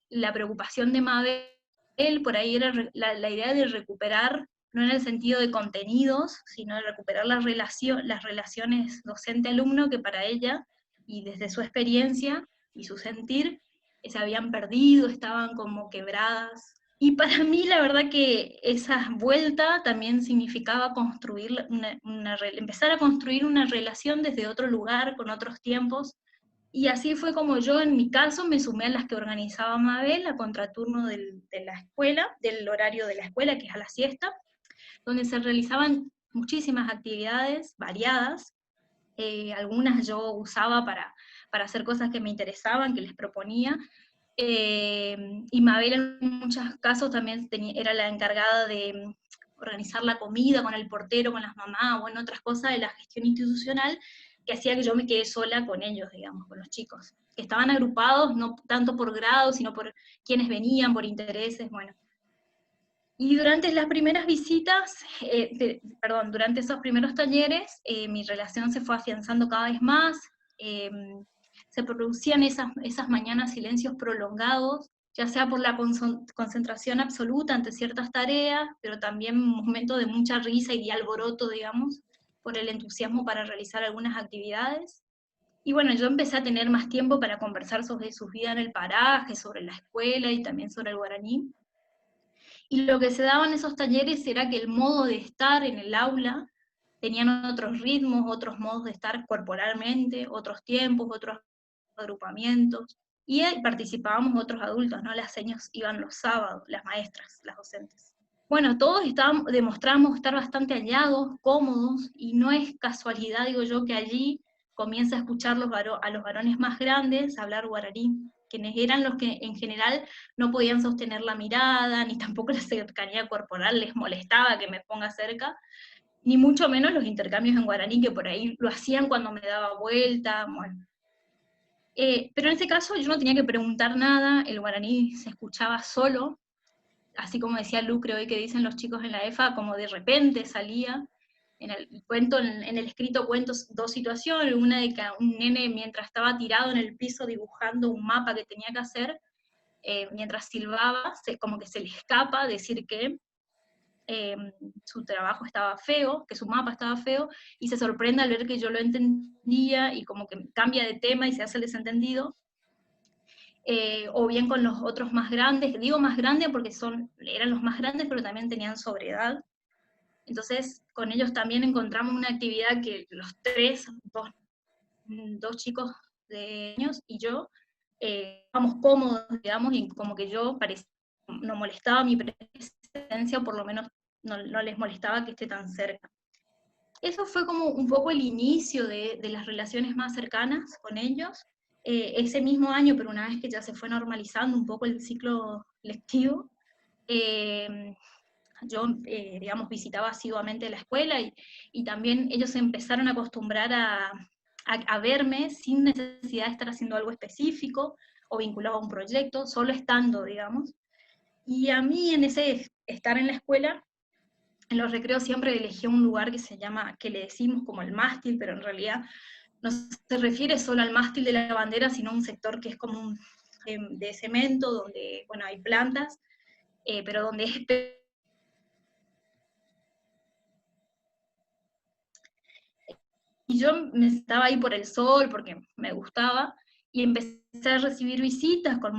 la preocupación de Mabel por ahí era la idea de recuperar, no en el sentido de contenidos, sino de recuperar las relaciones docente-alumno que para ella, y desde su experiencia y su sentir, se habían perdido, estaban como quebradas. Y para mí la verdad que esa vuelta también significaba construir empezar a construir una relación desde otro lugar, con otros tiempos, y así fue como yo, en mi caso, me sumé a las que organizaba Mabel, a contraturno de la escuela, del horario de la escuela, que es a la siesta, donde se realizaban muchísimas actividades variadas. Algunas yo usaba para hacer cosas que me interesaban, que les proponía, y Mabel en muchos casos también era la encargada de organizar la comida con el portero, con las mamás, o en otras cosas de la gestión institucional, que hacía que yo me quedé sola con ellos, digamos, con los chicos, que estaban agrupados no tanto por grado, sino por quienes venían, por intereses. Y durante las primeras visitas, durante esos primeros talleres, mi relación se fue afianzando cada vez más, se producían esas mañanas silencios prolongados, ya sea por la concentración absoluta ante ciertas tareas, pero también un momento de mucha risa y de alboroto, digamos, por el entusiasmo para realizar algunas actividades. Y bueno, yo empecé a tener más tiempo para conversar sobre sus vidas en el paraje, sobre la escuela y también sobre el guaraní. Y lo que se daba en esos talleres era que el modo de estar en el aula tenían otros ritmos, otros modos de estar corporalmente, otros tiempos, otros agrupamientos, y ahí participábamos otros adultos, ¿no? Las señas iban los sábados, las maestras, las docentes. Bueno, todos demostramos estar bastante hallados, cómodos, y no es casualidad, digo yo, que allí comienza a escuchar a los varones más grandes hablar guaraní, quienes eran los que en general no podían sostener la mirada, ni tampoco la cercanía corporal les molestaba que me ponga cerca, ni mucho menos los intercambios en guaraní, que por ahí lo hacían cuando me daba vuelta, bueno. Pero en ese caso yo no tenía que preguntar nada, el guaraní se escuchaba solo, así como decía Lucre hoy que dicen los chicos en la EFA, como de repente salía. En el escrito cuento 2 situaciones, una de que un nene mientras estaba tirado en el piso dibujando un mapa que tenía que hacer, mientras silbaba, como que se le escapa decir que su trabajo estaba feo, que su mapa estaba feo, y se sorprende al ver que yo lo entendía, y como que cambia de tema y se hace el desentendido. o bien con los otros más grandes, digo más grandes porque eran los más grandes, pero también tenían sobreedad. Entonces, con ellos también encontramos una actividad que los tres, dos chicos de años y yo, estábamos cómodos, digamos, y como que yo no molestaba mi presencia, o por lo menos no les molestaba que esté tan cerca. Eso fue como un poco el inicio de las relaciones más cercanas con ellos. Ese mismo año, pero una vez que ya se fue normalizando un poco el ciclo lectivo, yo, digamos, visitaba asiduamente la escuela y también ellos se empezaron a acostumbrar a verme sin necesidad de estar haciendo algo específico o vinculado a un proyecto, solo estando, digamos. Y a mí en ese estar en la escuela, en los recreos siempre elegí un lugar que le decimos como el mástil, pero en realidad no se refiere solo al mástil de la bandera, sino a un sector que es como de cemento, donde, bueno, hay plantas, pero donde es y yo me estaba ahí por el sol, porque me gustaba, y empecé a recibir visitas con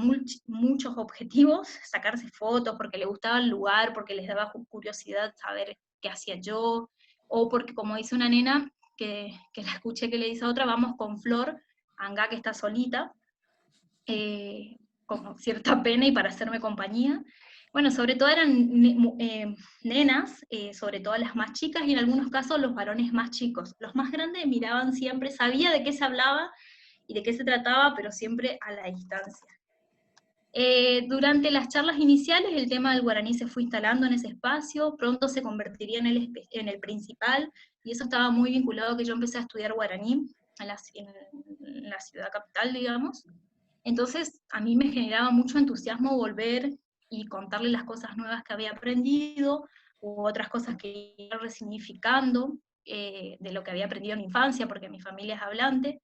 muchos objetivos, sacarse fotos, porque les gustaba el lugar, porque les daba curiosidad saber qué hacía yo, o porque, como dice una nena, que la escuché que le dice a otra, vamos con Flor, Anga que está solita, con cierta pena y para hacerme compañía. Bueno, sobre todo eran nenas, sobre todo las más chicas, y en algunos casos los varones más chicos. Los más grandes miraban siempre, sabía de qué se hablaba y de qué se trataba, pero siempre a la distancia. Durante las charlas iniciales el tema del guaraní se fue instalando en ese espacio, pronto se convertiría en el principal, y eso estaba muy vinculado a que yo empecé a estudiar guaraní en la ciudad capital, digamos. Entonces a mí me generaba mucho entusiasmo volver y contarle las cosas nuevas que había aprendido, u otras cosas que iba resignificando de lo que había aprendido en mi infancia, porque mi familia es hablante.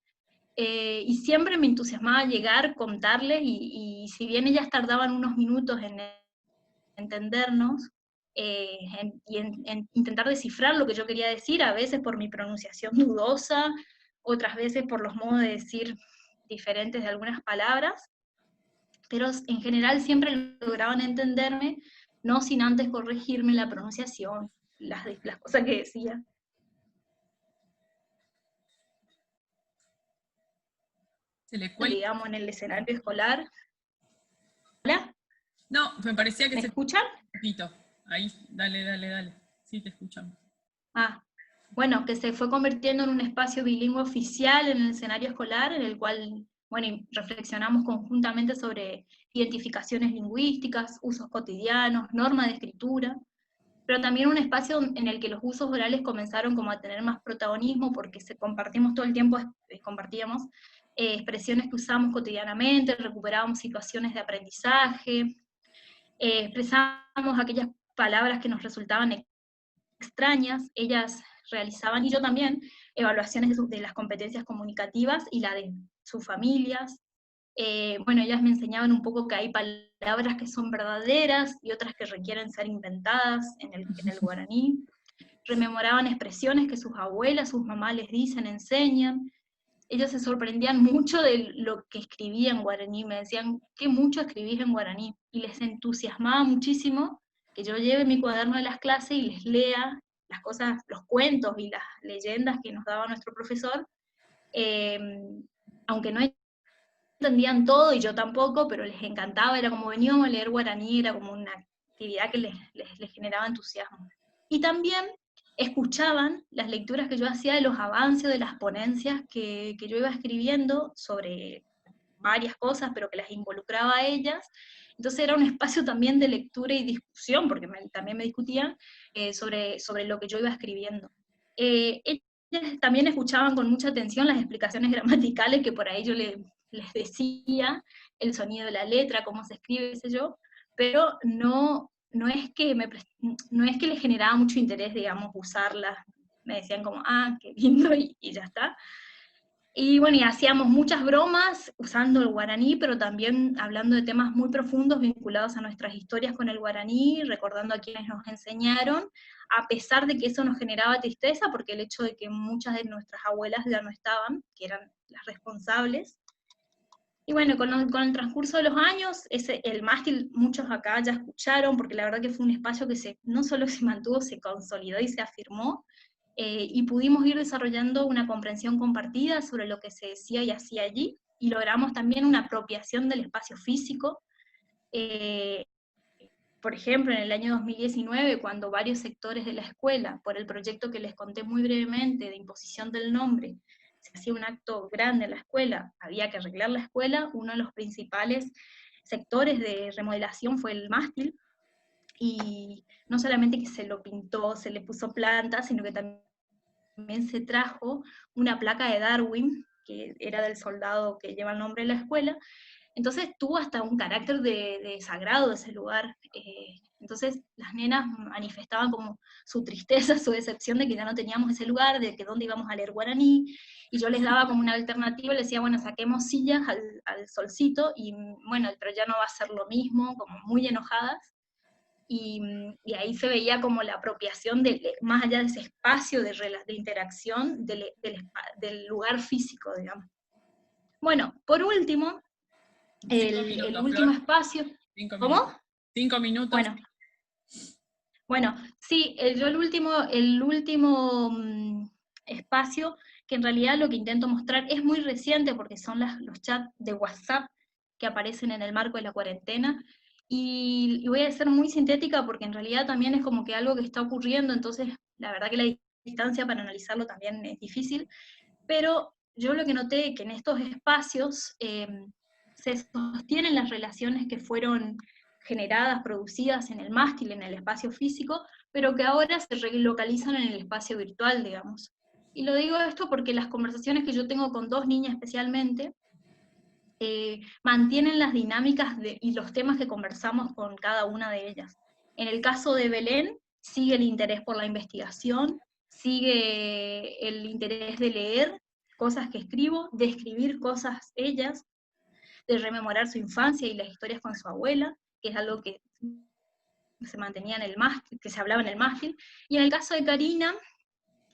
Y siempre me entusiasmaba llegar, contarles, y si bien ellas tardaban unos minutos en entendernos, en intentar descifrar lo que yo quería decir, a veces por mi pronunciación dudosa, otras veces por los modos de decir diferentes de algunas palabras, pero en general siempre lograban entenderme, no sin antes corregirme la pronunciación, las cosas que decía. Se le cuelga. Digamos, en el escenario escolar. ¿Hola? No, me parecía que ¿Me se... escuchan? Repito. Ahí, dale. Sí, te escuchamos. Bueno, que se fue convirtiendo en un espacio bilingüe oficial en el escenario escolar, en el cual, bueno, reflexionamos conjuntamente sobre identificaciones lingüísticas, usos cotidianos, norma de escritura, pero también un espacio en el que los usos orales comenzaron como a tener más protagonismo, porque compartimos todo el tiempo, compartíamos expresiones que usamos cotidianamente, recuperábamos situaciones de aprendizaje, expresábamos aquellas palabras que nos resultaban extrañas, ellas realizaban, y yo también, evaluaciones de las competencias comunicativas y la de sus familias. Bueno, ellas me enseñaban un poco que hay palabras que son verdaderas y otras que requieren ser inventadas en el guaraní. Rememoraban expresiones que sus abuelas, sus mamás les dicen, enseñan. Ellos se sorprendían mucho de lo que escribía en guaraní, me decían, qué mucho escribís en guaraní, y les entusiasmaba muchísimo que yo lleve mi cuaderno de las clases y les lea las cosas, los cuentos y las leyendas que nos daba nuestro profesor, aunque no entendían todo y yo tampoco, pero les encantaba, era como veníamos a leer guaraní, era como una actividad que les generaba entusiasmo. Y también escuchaban las lecturas que yo hacía de los avances, de las ponencias que yo iba escribiendo sobre varias cosas, pero que las involucraba a ellas. Entonces era un espacio también de lectura y discusión, porque también me discutían sobre lo que yo iba escribiendo. Ellas también escuchaban con mucha atención las explicaciones gramaticales que por ahí yo les decía, el sonido de la letra, cómo se escribe, qué sé yo, pero no es que les generaba mucho interés, digamos, usarlas. Me decían como, qué lindo, y ya está. Y bueno, y hacíamos muchas bromas usando el guaraní, pero también hablando de temas muy profundos vinculados a nuestras historias con el guaraní, recordando a quienes nos enseñaron, a pesar de que eso nos generaba tristeza, porque el hecho de que muchas de nuestras abuelas ya no estaban, que eran las responsables, Y bueno, con el transcurso de los años, el mástil, muchos acá ya escucharon, porque la verdad que fue un espacio que no solo se mantuvo, se consolidó y se afirmó, y pudimos ir desarrollando una comprensión compartida sobre lo que se decía y hacía allí, y logramos también una apropiación del espacio físico. Por ejemplo, en el año 2019, cuando varios sectores de la escuela, por el proyecto que les conté muy brevemente de imposición del nombre, se hacía un acto grande en la escuela, había que arreglar la escuela, uno de los principales sectores de remodelación fue el mástil, y no solamente que se lo pintó, se le puso plantas, sino que también se trajo una placa de Darwin, que era del soldado que lleva el nombre de la escuela. Entonces tuvo hasta un carácter de sagrado ese lugar. Entonces las nenas manifestaban como su tristeza, su decepción de que ya no teníamos ese lugar, de que dónde íbamos a leer guaraní, y yo les daba como una alternativa, les decía, bueno, saquemos sillas al solcito, y bueno, pero ya no va a ser lo mismo, como muy enojadas. Y ahí se veía como la apropiación, más allá de ese espacio de interacción, del lugar físico, digamos. Bueno, por último, el último espacio. 5 ¿Cómo? minutos. 5 minutos. Bueno, sí, yo el último espacio, que en realidad lo que intento mostrar es muy reciente, porque son los chats de WhatsApp que aparecen en el marco de la cuarentena, y voy a ser muy sintética porque en realidad también es como que algo que está ocurriendo, entonces la verdad que la distancia para analizarlo también es difícil, pero yo lo que noté es que en estos espacios se sostienen las relaciones que fueron generadas, producidas en el mástil, en el espacio físico, pero que ahora se relocalizan en el espacio virtual, digamos. Y lo digo esto porque las conversaciones que yo tengo con dos niñas especialmente, mantienen las dinámicas y los temas que conversamos con cada una de ellas. En el caso de Belén, sigue el interés por la investigación, sigue el interés de leer cosas que escribo, de escribir cosas ellas, de rememorar su infancia y las historias con su abuela, que es algo que se mantenía en el mástil, que se hablaba en el mástil. Y en el caso de Karina,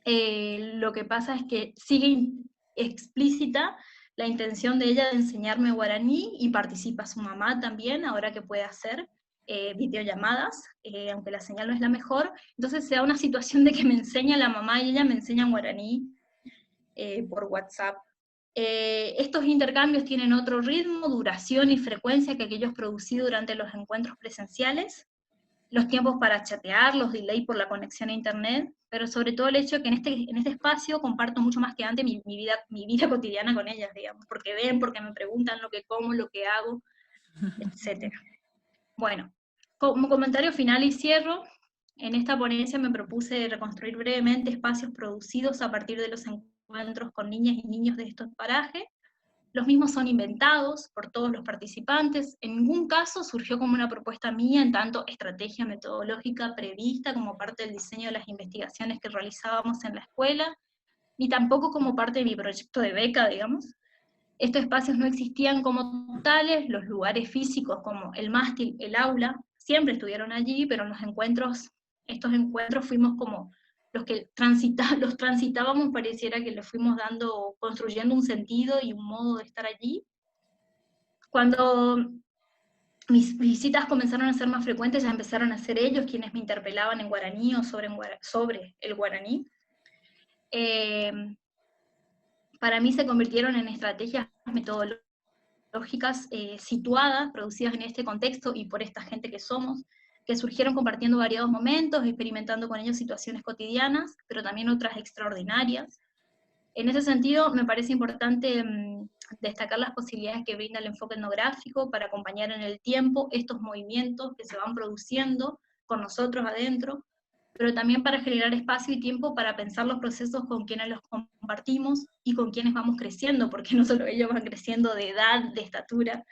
lo que pasa es que sigue explícita la intención de ella de enseñarme guaraní, y participa su mamá también, ahora que puede hacer videollamadas, aunque la señal no es la mejor. Entonces se da una situación de que me enseña la mamá y ella me enseña guaraní por WhatsApp. Estos intercambios tienen otro ritmo, duración y frecuencia que aquellos producidos durante los encuentros presenciales, los tiempos para chatear, los delay por la conexión a internet, pero sobre todo el hecho de que en este espacio comparto mucho más que antes mi vida cotidiana con ellas, digamos, porque porque me preguntan lo que como, lo que hago, etc. Bueno, como comentario final y cierro, en esta ponencia me propuse reconstruir brevemente espacios producidos a partir de los encuentros con niñas y niños de estos parajes. Los mismos son inventados por todos los participantes, en ningún caso surgió como una propuesta mía, en tanto estrategia metodológica prevista como parte del diseño de las investigaciones que realizábamos en la escuela, ni tampoco como parte de mi proyecto de beca, digamos. Estos espacios no existían como tales, los lugares físicos como el mástil, el aula, siempre estuvieron allí, pero en estos encuentros fuimos como los que los transitábamos, pareciera que le fuimos construyendo un sentido y un modo de estar allí. Cuando mis visitas comenzaron a ser más frecuentes, ya empezaron a ser ellos quienes me interpelaban en guaraní o sobre el guaraní. Para mí se convirtieron en estrategias metodológicas situadas, producidas en este contexto y por esta gente que somos, que surgieron compartiendo variados momentos, experimentando con ellos situaciones cotidianas, pero también otras extraordinarias. En ese sentido, me parece importante destacar las posibilidades que brinda el enfoque etnográfico para acompañar en el tiempo estos movimientos que se van produciendo con nosotros adentro, pero también para generar espacio y tiempo para pensar los procesos con quienes los compartimos y con quienes vamos creciendo, porque no solo ellos van creciendo de edad, de estatura,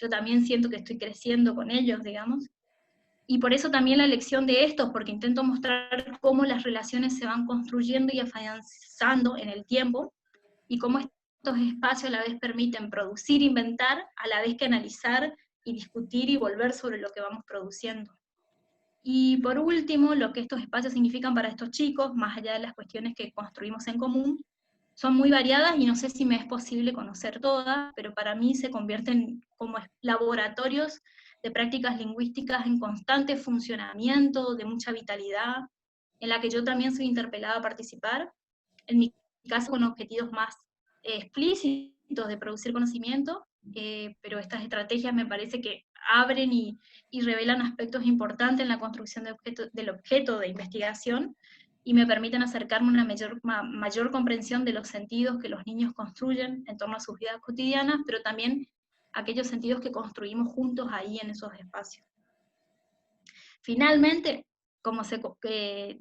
yo también siento que estoy creciendo con ellos, digamos. Y por eso también la elección de estos, porque intento mostrar cómo las relaciones se van construyendo y afianzando en el tiempo, y cómo estos espacios a la vez permiten producir, inventar, a la vez que analizar y discutir y volver sobre lo que vamos produciendo. Y por último, lo que estos espacios significan para estos chicos, más allá de las cuestiones que construimos en común, son muy variadas y no sé si me es posible conocer todas, pero para mí se convierten como laboratorios de prácticas lingüísticas en constante funcionamiento, de mucha vitalidad, en la que yo también soy interpelada a participar, en mi caso con objetivos más explícitos de producir conocimiento, pero estas estrategias me parece que abren y revelan aspectos importantes en la construcción del objeto de investigación, y me permiten acercarme a una mayor comprensión de los sentidos que los niños construyen en torno a sus vidas cotidianas, pero también aquellos sentidos que construimos juntos ahí en esos espacios. Finalmente,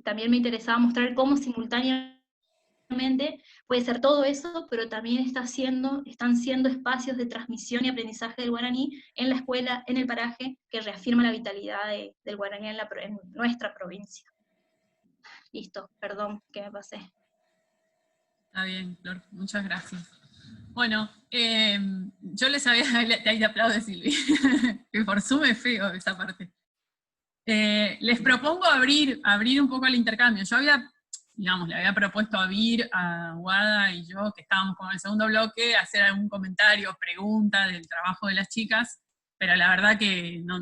también me interesaba mostrar cómo simultáneamente puede ser todo eso, pero también están siendo espacios de transmisión y aprendizaje del guaraní en la escuela, en el paraje, que reafirma la vitalidad del guaraní en nuestra provincia. Listo, perdón que me pasé. Está bien, Flor, muchas gracias. Bueno, yo les había... Ahí te aplaudo, Silvi, que por Zoom es feo esa parte. Les propongo abrir un poco el intercambio. Yo le había propuesto a Vir, a Guada y yo, que estábamos con el segundo bloque, hacer algún comentario, pregunta del trabajo de las chicas, pero la verdad que no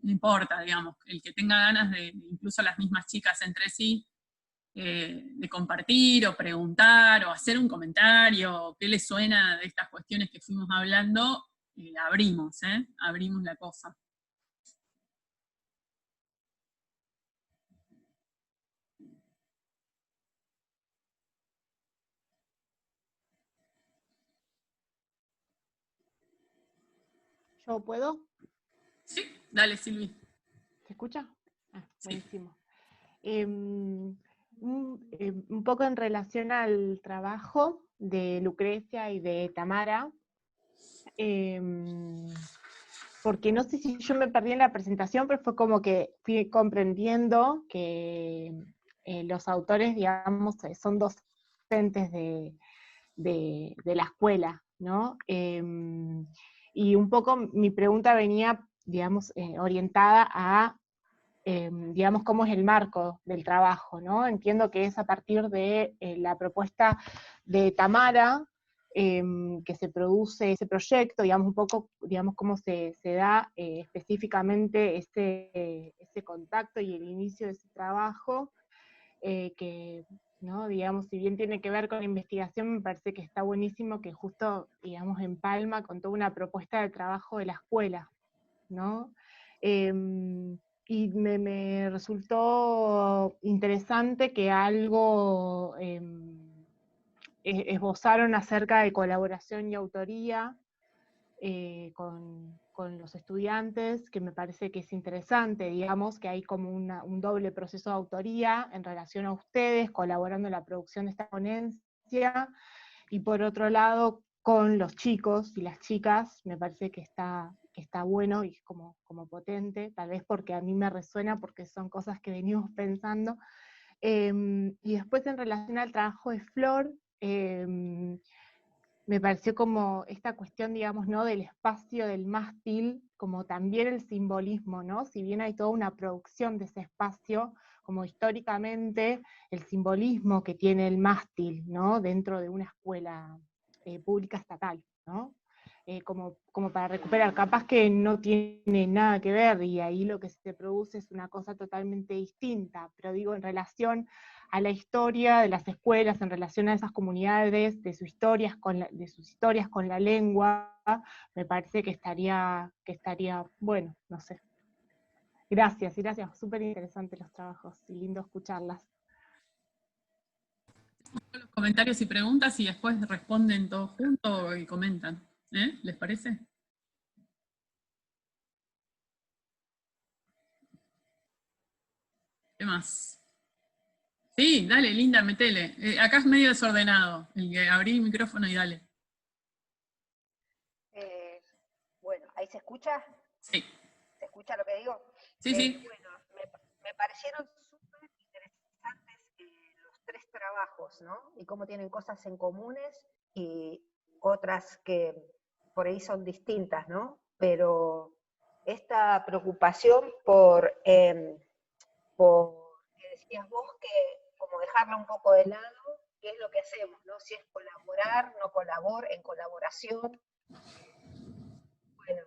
importa, digamos, el que tenga ganas de, incluso las mismas chicas entre sí, de compartir o preguntar o hacer un comentario, qué les suena de estas cuestiones que fuimos hablando, abrimos la cosa. ¿Yo puedo? Sí, dale, Silvi. ¿Se escucha? Ah, Sí. buenísimo. Un poco en relación al trabajo de Lucrecia y de Tamara, porque no sé si yo me perdí en la presentación, pero fue como que fui comprendiendo que los autores, digamos, son docentes de la escuela, ¿no? Y un poco mi pregunta venía, digamos, orientada a, digamos, cómo es el marco del trabajo, ¿no? Entiendo que es a partir de la propuesta de Tamara, que se produce ese proyecto, digamos, un poco, digamos, cómo se da específicamente ese contacto y el inicio de ese trabajo, que, ¿no? Digamos, si bien tiene que ver con investigación, me parece que está buenísimo que justo, digamos, empalma con toda una propuesta de trabajo de la escuela, ¿no? Y me resultó interesante que algo esbozaron acerca de colaboración y autoría con los estudiantes, que me parece que es interesante, digamos, que hay como un doble proceso de autoría en relación a ustedes, colaborando en la producción de esta ponencia, y por otro lado, con los chicos y las chicas, me parece que está bueno y como potente, tal vez porque a mí me resuena, porque son cosas que venimos pensando. Y después en relación al trabajo de Flor, me pareció como esta cuestión, digamos, ¿no? Del espacio del mástil, como también el simbolismo, ¿no? Si bien hay toda una producción de ese espacio, como históricamente el simbolismo que tiene el mástil, ¿no? Dentro de una escuela pública estatal, ¿no? Como para recuperar, capaz que no tiene nada que ver, y ahí lo que se produce es una cosa totalmente distinta, pero digo, en relación a la historia de las escuelas, en relación a esas comunidades, de sus historias con la lengua, me parece que estaría bueno, no sé. Gracias, súper interesantes los trabajos, y lindo escucharlas. Los comentarios y preguntas y después responden todos juntos y comentan. ¿Les parece? ¿Qué más? Sí, dale, Linda, metele. Acá es medio desordenado. Abrí el micrófono y dale. Bueno, ¿ahí se escucha? Sí. ¿Se escucha lo que digo? Sí, sí. Bueno, me parecieron súper interesantes los tres trabajos, ¿no? Y cómo tienen cosas en comunes y otras que por ahí son distintas, ¿no? Pero esta preocupación por que decías vos, que como dejarla un poco de lado qué es lo que hacemos, ¿no? Si es colaborar, no colabor, en colaboración. Bueno,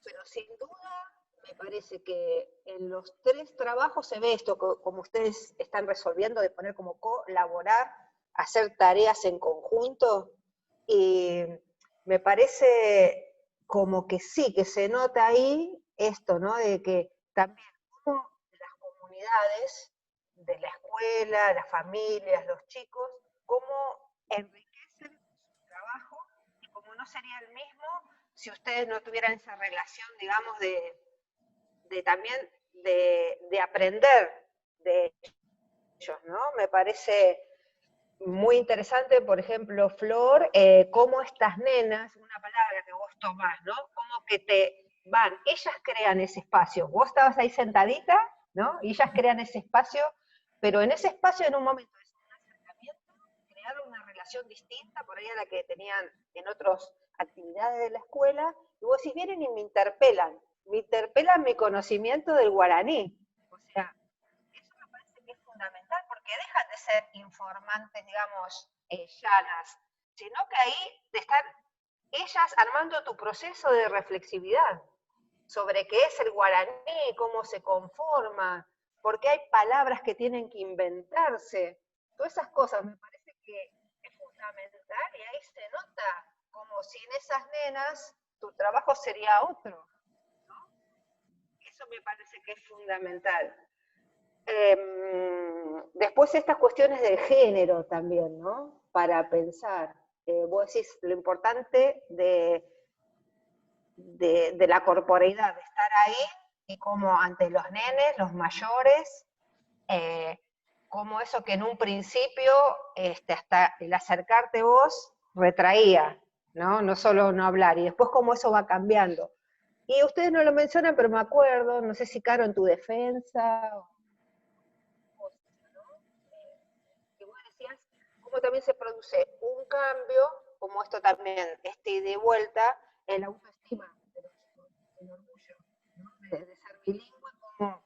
pero sin duda me parece que en los 3 trabajos se ve esto, como ustedes están resolviendo, de poner como colaborar, hacer tareas en conjunto, y me parece como que sí, que se nota ahí esto, ¿no? De que también como las comunidades de la escuela, las familias, los chicos, cómo enriquecen su trabajo, y como no sería el mismo si ustedes no tuvieran esa relación, digamos, de también de aprender de ellos, ¿no? Me parece muy interesante, por ejemplo, Flor, cómo estas nenas, una palabra que vos tomás, ¿no? Como que te van, ellas crean ese espacio. Vos estabas ahí sentadita, ¿no? Y ellas crean ese espacio, pero en ese espacio, en un momento de un acercamiento, crearon una relación distinta, por ahí a la que tenían en otras actividades de la escuela, y vos decís, vienen y me interpelan mi conocimiento del guaraní. O sea, eso me parece que es fundamental, porque dejan de ser informantes, digamos, llanas, sino que ahí te están ellas armando tu proceso de reflexividad sobre qué es el guaraní, cómo se conforma, por qué hay palabras que tienen que inventarse. Todas esas cosas me parece que es fundamental, y ahí se nota como sin esas nenas tu trabajo sería otro, ¿no? Eso me parece que es fundamental. Después estas cuestiones del género también, ¿no? Para pensar. Vos decís lo importante de la corporeidad, de estar ahí, y como ante los nenes, los mayores, como eso que en un principio, hasta el acercarte vos, retraía, ¿no? No solo no hablar, y después cómo eso va cambiando. Y ustedes no lo mencionan, pero me acuerdo, no sé si Caro, en tu defensa, que vos decías, cómo también se produce un cambio, como esto también, y de vuelta, en la autoestima de los chicos, el orgullo, ¿no? de ser bilingüe, cómo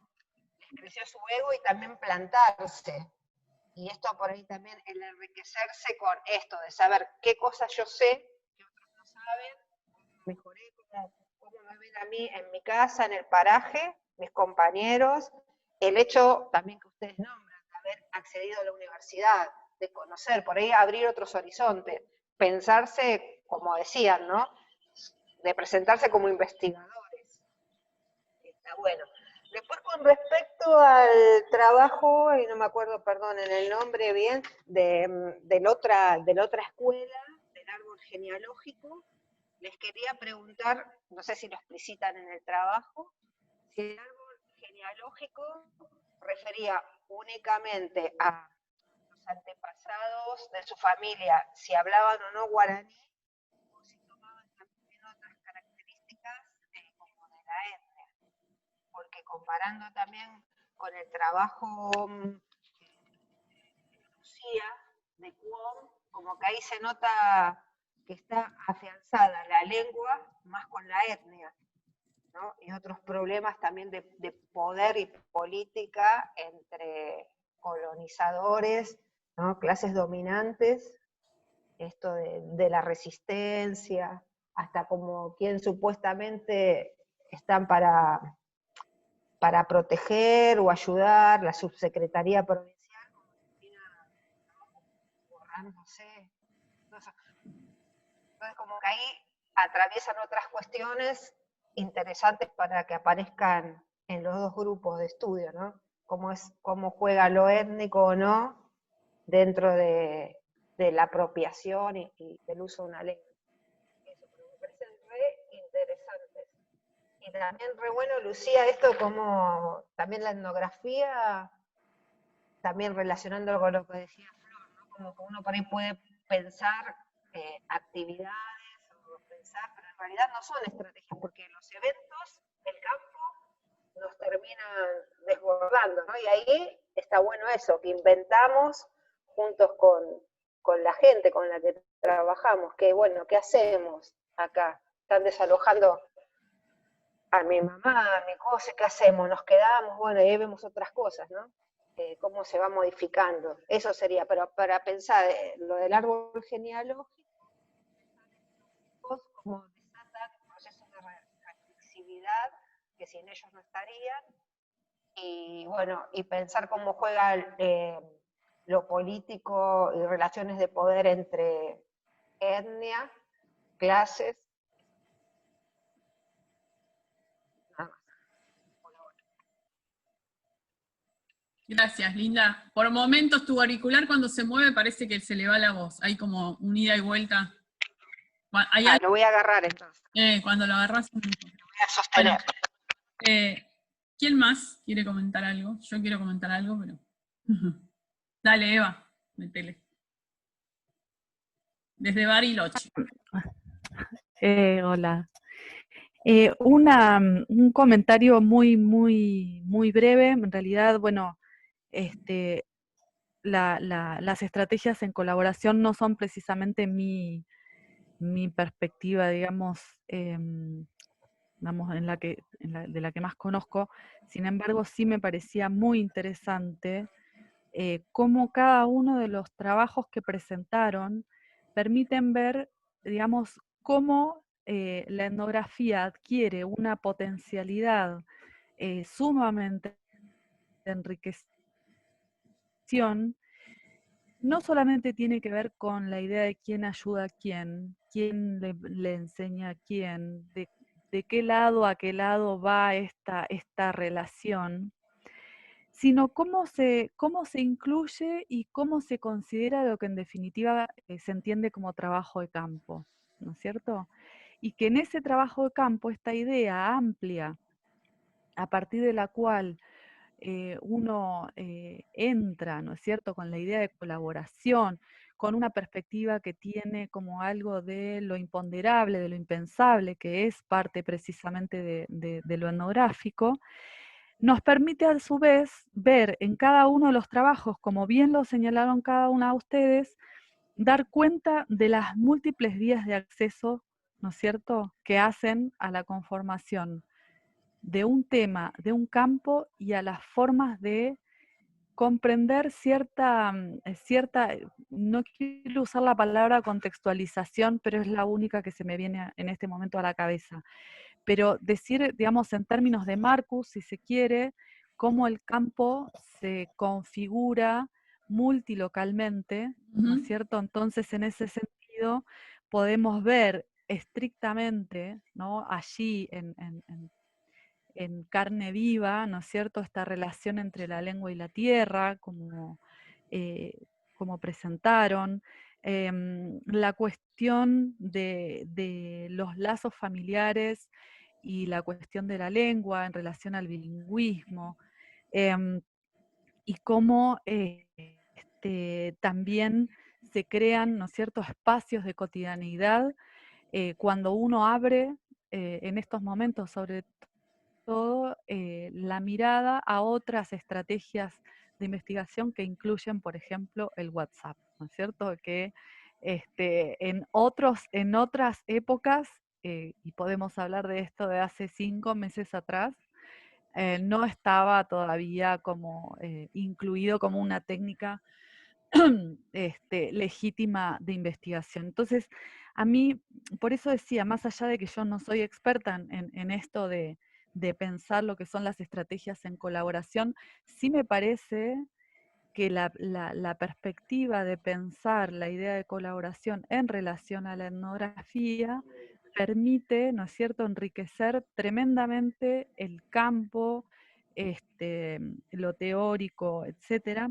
les creció su ego, y también plantarse. Y esto por ahí también, el enriquecerse con esto, de saber qué cosas yo sé, que otros no saben, mejoré, cómo me ven a mí en mi casa, en el paraje, mis compañeros, el hecho también que ustedes nombran, de haber accedido a la universidad, de conocer, por ahí abrir otros horizontes, pensarse, como decían, ¿no? De presentarse como investigadores. Está bueno. Después, con respecto al trabajo, y no me acuerdo, perdón, en el nombre bien, de la otra escuela, del árbol genealógico, les quería preguntar, no sé si lo explicitan en el trabajo, si el árbol genealógico refería únicamente a los antepasados de su familia, si hablaban o no guaraní, o si tomaban también otras características como de la etnia. Porque comparando también con el trabajo de Lucía, de Cuom, como que ahí se nota que está afianzada la lengua más con la etnia, ¿no? Y otros problemas también de poder y política entre colonizadores, ¿no? Clases dominantes, esto de la resistencia, hasta como quien supuestamente están para proteger o ayudar, la subsecretaría provincial, como Cristina, borrándose. Entonces, como que ahí atraviesan otras cuestiones interesantes para que aparezcan en los dos grupos de estudio, ¿no? Cómo juega lo étnico o no dentro de la apropiación y del uso de una lengua. Eso, pero me parecen re interesantes. Y también re bueno, Lucía, esto como también la etnografía, también relacionándolo con lo que decía Flor, ¿no? Como que uno por ahí puede pensar actividades o pensar, pero en realidad no son estrategias, porque los eventos, el campo, nos terminan desbordando, ¿no? Y ahí está bueno eso, que inventamos juntos con la gente con la que trabajamos, que bueno, ¿qué hacemos acá? Están desalojando a mi mamá, a mi cosa, ¿qué hacemos? Nos quedamos, bueno, y ahí vemos otras cosas, ¿no? cómo se va modificando. Eso sería, pero para pensar lo del árbol genealógico, como desatan procesos de reflexividad que sin ellos no estarían, y bueno, y pensar cómo juega lo político y relaciones de poder entre etnia, clases. Nada más. Gracias, Linda. Por momentos tu auricular cuando se mueve parece que se le va la voz. Hay como un ida y vuelta. Hay algo, Lo voy a agarrar entonces. cuando lo agarras. Lo voy a sostener. Bueno, ¿quién más quiere comentar algo? Yo quiero comentar algo, pero... Dale, Eva, metele. Desde Bariloche. Hola. Un comentario muy breve. En realidad, bueno, las estrategias en colaboración no son precisamente mi perspectiva, digamos, de la que más conozco. Sin embargo, sí me parecía muy interesante cómo cada uno de los trabajos que presentaron permiten ver, digamos, cómo la etnografía adquiere una potencialidad sumamente de enriquección. No solamente tiene que ver con la idea de quién ayuda a quién le enseña a quién, de qué lado a qué lado va esta relación, sino cómo se incluye y cómo se considera lo que en definitiva se entiende como trabajo de campo, ¿no es cierto? Y que en ese trabajo de campo, esta idea amplia, a partir de la cual uno entra, ¿no es cierto?, con la idea de colaboración, con una perspectiva que tiene como algo de lo imponderable, de lo impensable, que es parte precisamente de lo etnográfico, nos permite a su vez ver en cada uno de los trabajos, como bien lo señalaron cada una de ustedes, dar cuenta de las múltiples vías de acceso, ¿no es cierto?, que hacen a la conformación de un tema, de un campo y a las formas de comprender cierta, no quiero usar la palabra contextualización, pero es la única que se me viene en este momento a la cabeza. Pero decir, digamos, en términos de Marcus, si se quiere, cómo el campo se configura multilocalmente, ¿no es cierto? Entonces, en ese sentido, podemos ver estrictamente, ¿no?, allí en carne viva, ¿no es cierto?, esta relación entre la lengua y la tierra, como presentaron, la cuestión de los lazos familiares y la cuestión de la lengua en relación al bilingüismo, y cómo también se crean, ¿no es cierto?, espacios de cotidianeidad cuando uno abre en estos momentos, sobre todo la mirada a otras estrategias de investigación que incluyen, por ejemplo, el WhatsApp, ¿no es cierto? Que en otras épocas, y podemos hablar de esto de hace 5 meses atrás, no estaba todavía como incluido como una técnica legítima de investigación. Entonces, a mí, por eso decía, más allá de que yo no soy experta en esto de pensar lo que son las estrategias en colaboración, sí me parece que la perspectiva de pensar la idea de colaboración en relación a la etnografía permite, ¿no es cierto?, enriquecer tremendamente el campo, lo teórico, etcétera.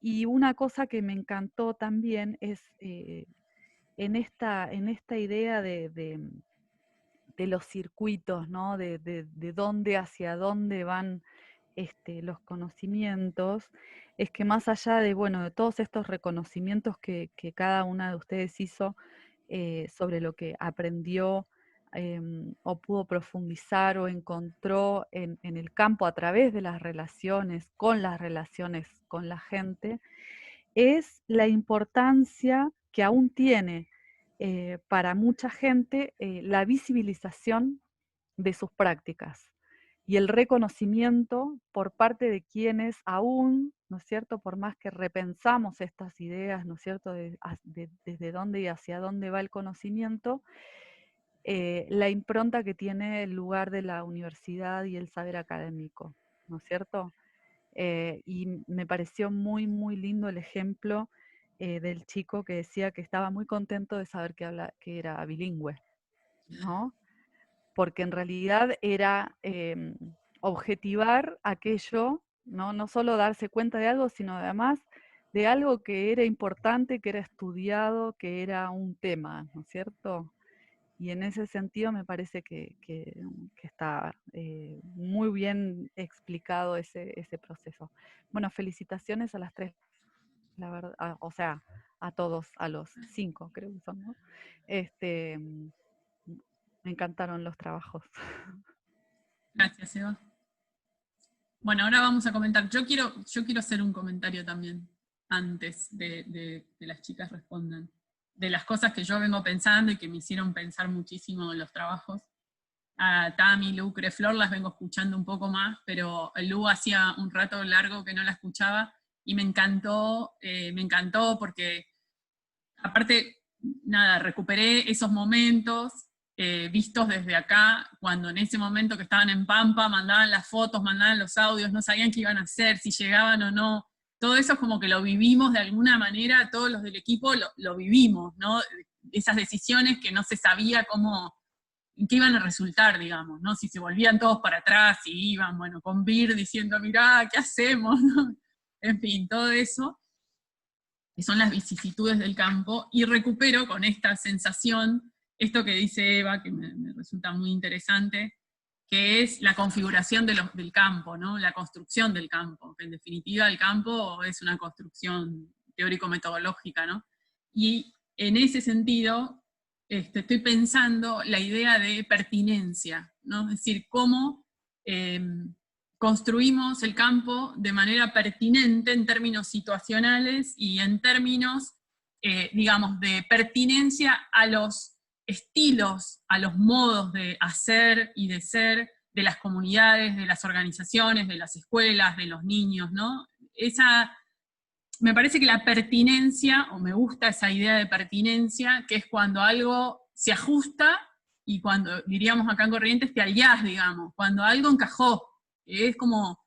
Y una cosa que me encantó también es en esta idea de los circuitos, ¿no? De dónde hacia dónde van los conocimientos, es que más allá de, bueno, de todos estos reconocimientos que cada una de ustedes hizo sobre lo que aprendió o pudo profundizar o encontró en el campo a través de las relaciones con la gente, es la importancia que aún tiene para mucha gente la visibilización de sus prácticas y el reconocimiento por parte de quienes aún ¿no es cierto? Por más que repensamos estas ideas, ¿no es cierto?, desde dónde y hacia dónde va el conocimiento, la impronta que tiene el lugar de la universidad y el saber académico, ¿no es cierto? Y me pareció muy, muy lindo el ejemplo del chico que decía que estaba muy contento de saber que era bilingüe, ¿no? Porque en realidad era objetivar aquello, ¿no? No solo darse cuenta de algo, sino además de algo que era importante, que era estudiado, que era un tema, ¿no es cierto? Y en ese sentido me parece que está muy bien explicado ese proceso. Bueno, felicitaciones a las tres, la verdad, o sea, a todos, a los 5 creo que son, ¿no? Me encantaron los trabajos. Gracias, Eva. Bueno, ahora vamos a comentar. Yo quiero hacer un comentario también, antes de que las chicas respondan, de las cosas que yo vengo pensando y que me hicieron pensar muchísimo en los trabajos. A Tami, Lucre, Flor las vengo escuchando un poco más, pero Lu hacía un rato largo que no la escuchaba, y me encantó porque, aparte, nada, recuperé esos momentos vistos desde acá, cuando en ese momento que estaban en Pampa, mandaban las fotos, mandaban los audios, no sabían qué iban a hacer, si llegaban o no. Todo eso es como que lo vivimos de alguna manera, todos los del equipo lo vivimos, ¿no? Esas decisiones que no se sabía qué iban a resultar, digamos, ¿no? Si se volvían todos para atrás, si iban, bueno, con Vir diciendo, mirá, ¿qué hacemos? ¿no? En fin, todo eso, que son las vicisitudes del campo, y recupero con esta sensación esto que dice Eva, que me resulta muy interesante, que es la configuración del campo, ¿no? La construcción del campo, que en definitiva el campo es una construcción teórico-metodológica, ¿no? Y en ese sentido, estoy pensando la idea de pertinencia, ¿no? Es decir, cómo construimos el campo de manera pertinente en términos situacionales y en términos, digamos, de pertinencia a los estilos, a los modos de hacer y de ser de las comunidades, de las organizaciones, de las escuelas, de los niños, ¿no? Me parece que la pertinencia, o me gusta esa idea de pertinencia, que es cuando algo se ajusta y cuando, diríamos acá en Corrientes, te aliás, digamos, cuando algo encajó, es como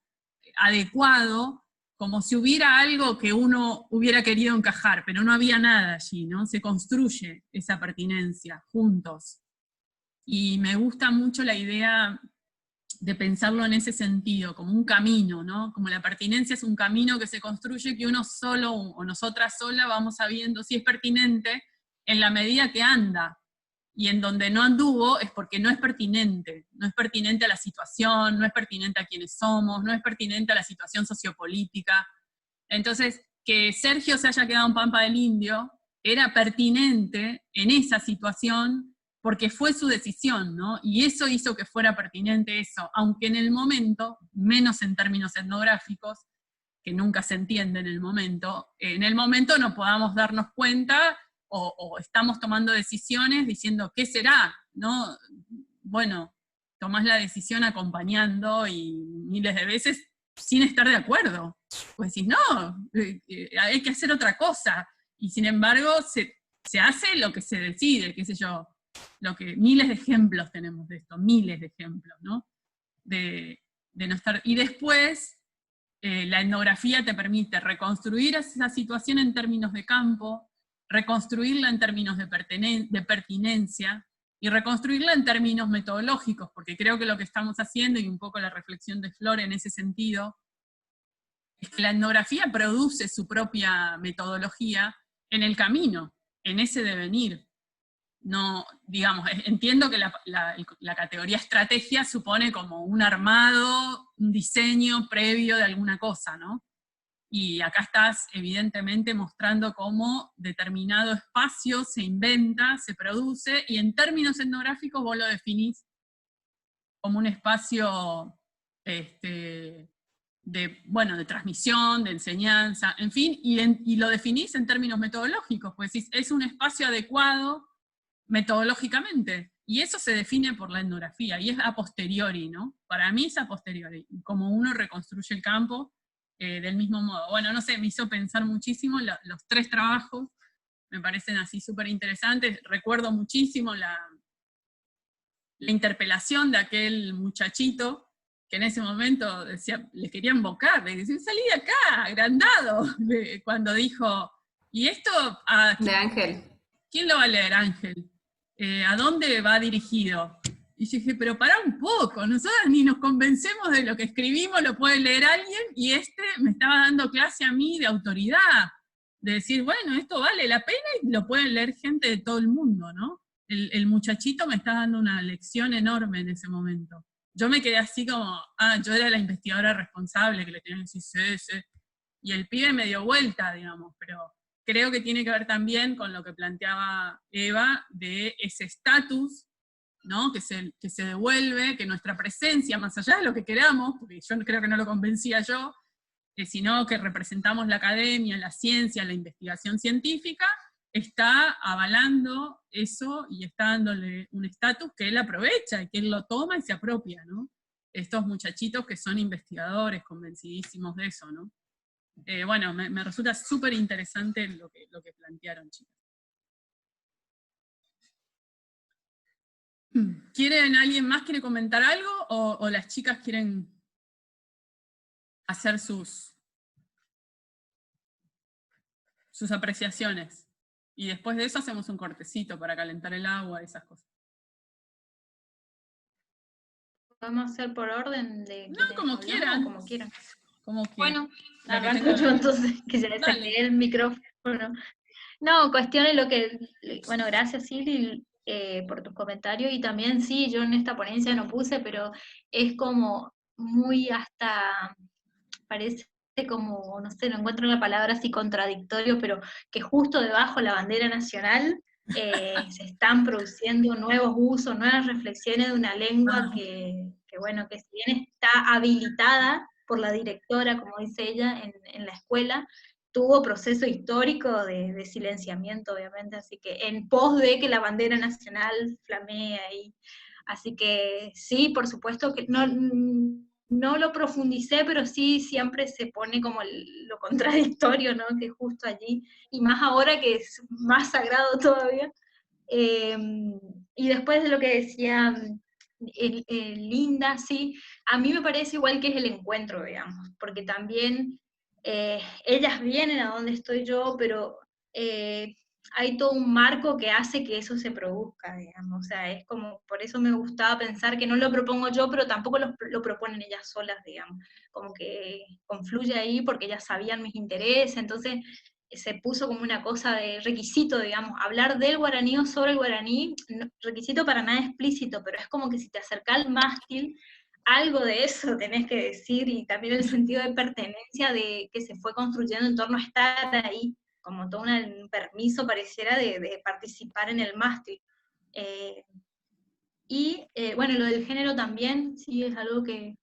adecuado, como si hubiera algo que uno hubiera querido encajar, pero no había nada allí, ¿no? Se construye esa pertinencia juntos. Y me gusta mucho la idea de pensarlo en ese sentido, como un camino, ¿no? Como la pertinencia es un camino que se construye, que uno solo o nosotras sola vamos sabiendo si es pertinente en la medida que anda. Y en donde no anduvo es porque no es pertinente a la situación, no es pertinente a quienes somos, no es pertinente a la situación sociopolítica. Entonces, que Sergio se haya quedado en Pampa del Indio era pertinente en esa situación porque fue su decisión, ¿no? Y eso hizo que fuera pertinente eso, aunque en el momento, menos en términos etnográficos, que nunca se entiende en el momento no podamos darnos cuenta o estamos tomando decisiones diciendo, ¿qué será? ¿No? Bueno, tomás la decisión acompañando y miles de veces sin estar de acuerdo. Pues decís, no, hay que hacer otra cosa. Y sin embargo, se hace lo que se decide, qué sé yo, miles de ejemplos tenemos de esto, miles de ejemplos, ¿no? De no estar. Y después, la etnografía te permite reconstruir esa situación en términos de campo, reconstruirla en términos de pertinencia, y reconstruirla en términos metodológicos, porque creo que lo que estamos haciendo, y un poco la reflexión de Flor en ese sentido, es que la etnografía produce su propia metodología en el camino, en ese devenir. No, digamos, entiendo que la categoría estrategia supone como un armado, un diseño previo de alguna cosa, ¿no? Y acá estás evidentemente mostrando cómo determinado espacio se inventa, se produce, y en términos etnográficos vos lo definís como un espacio de transmisión, de enseñanza, en fin, y lo definís en términos metodológicos, pues es un espacio adecuado metodológicamente, y eso se define por la etnografía, y es a posteriori, ¿no? Para mí es a posteriori, como uno reconstruye el campo del mismo modo. Bueno, no sé, me hizo pensar muchísimo los 3 trabajos, me parecen así súper interesantes. Recuerdo muchísimo la interpelación de aquel muchachito que en ese momento decía, le quería invocar, le decía, salí de acá, agrandado, cuando dijo, ¿y esto De Ángel. quién lo va a leer, Ángel? ¿A dónde va dirigido? Y yo dije, pero pará un poco, nosotros ni nos convencemos de lo que escribimos, lo puede leer alguien, y me estaba dando clase a mí de autoridad, de decir, bueno, esto vale la pena y lo pueden leer gente de todo el mundo, ¿no? El muchachito me está dando una lección enorme en ese momento. Yo me quedé así como, yo era la investigadora responsable, que le tenía que decir, sí, sí. Y el pibe me dio vuelta, digamos, pero creo que tiene que ver también con lo que planteaba Eva, de ese estatus, ¿no? que se devuelve, que nuestra presencia, más allá de lo que queramos, porque yo creo que no lo convencía yo, sino que representamos la academia, la ciencia, la investigación científica, está avalando eso y está dándole un estatus que él aprovecha y que él lo toma y se apropia, ¿no? Estos muchachitos que son investigadores, convencidísimos de eso, ¿no? Bueno, me resulta súper interesante lo que plantearon, chicos. ¿Alguien más quiere comentar algo o las chicas quieren hacer sus apreciaciones? Y después de eso hacemos un cortecito para calentar el agua, esas cosas. ¿Podemos hacer por orden de No, quienes como hablamos, quieran. o como quieran? Como quieran. Bueno, arranco yo entonces, que ya le Dale. saqué el micrófono. No, cuestiones lo que, bueno, gracias Silvi por tus comentarios, y también sí, yo en esta ponencia no puse, pero es como muy hasta, parece como, no sé, no encuentro la palabra así contradictorio, pero que justo debajo de la bandera nacional se están produciendo nuevos usos, nuevas reflexiones de una lengua que bueno, que si bien está habilitada por la directora, como dice ella, en la escuela, tuvo proceso histórico de silenciamiento, obviamente, así que en pos de que la bandera nacional flamee ahí. Así que sí, por supuesto que no lo profundicé, pero sí siempre se pone como lo contradictorio, ¿no? Que justo allí, y más ahora que es más sagrado todavía. Y después de lo que decía Linda, sí, a mí me parece igual que es el encuentro, digamos, porque también ellas vienen a donde estoy yo, pero hay todo un marco que hace que eso se produzca, digamos, o sea, es como, por eso me gustaba pensar que no lo propongo yo, pero tampoco lo proponen ellas solas, digamos, como que confluye ahí porque ellas sabían mis intereses, entonces se puso como una cosa de requisito, digamos, hablar del guaraní o sobre el guaraní, requisito para nada explícito, pero es como que si te acercás al mástil, algo de eso tenés que decir, y también el sentido de pertenencia de que se fue construyendo en torno a estar ahí, como todo un permiso pareciera de participar en el mástil. Bueno, lo del género también, sí, es algo que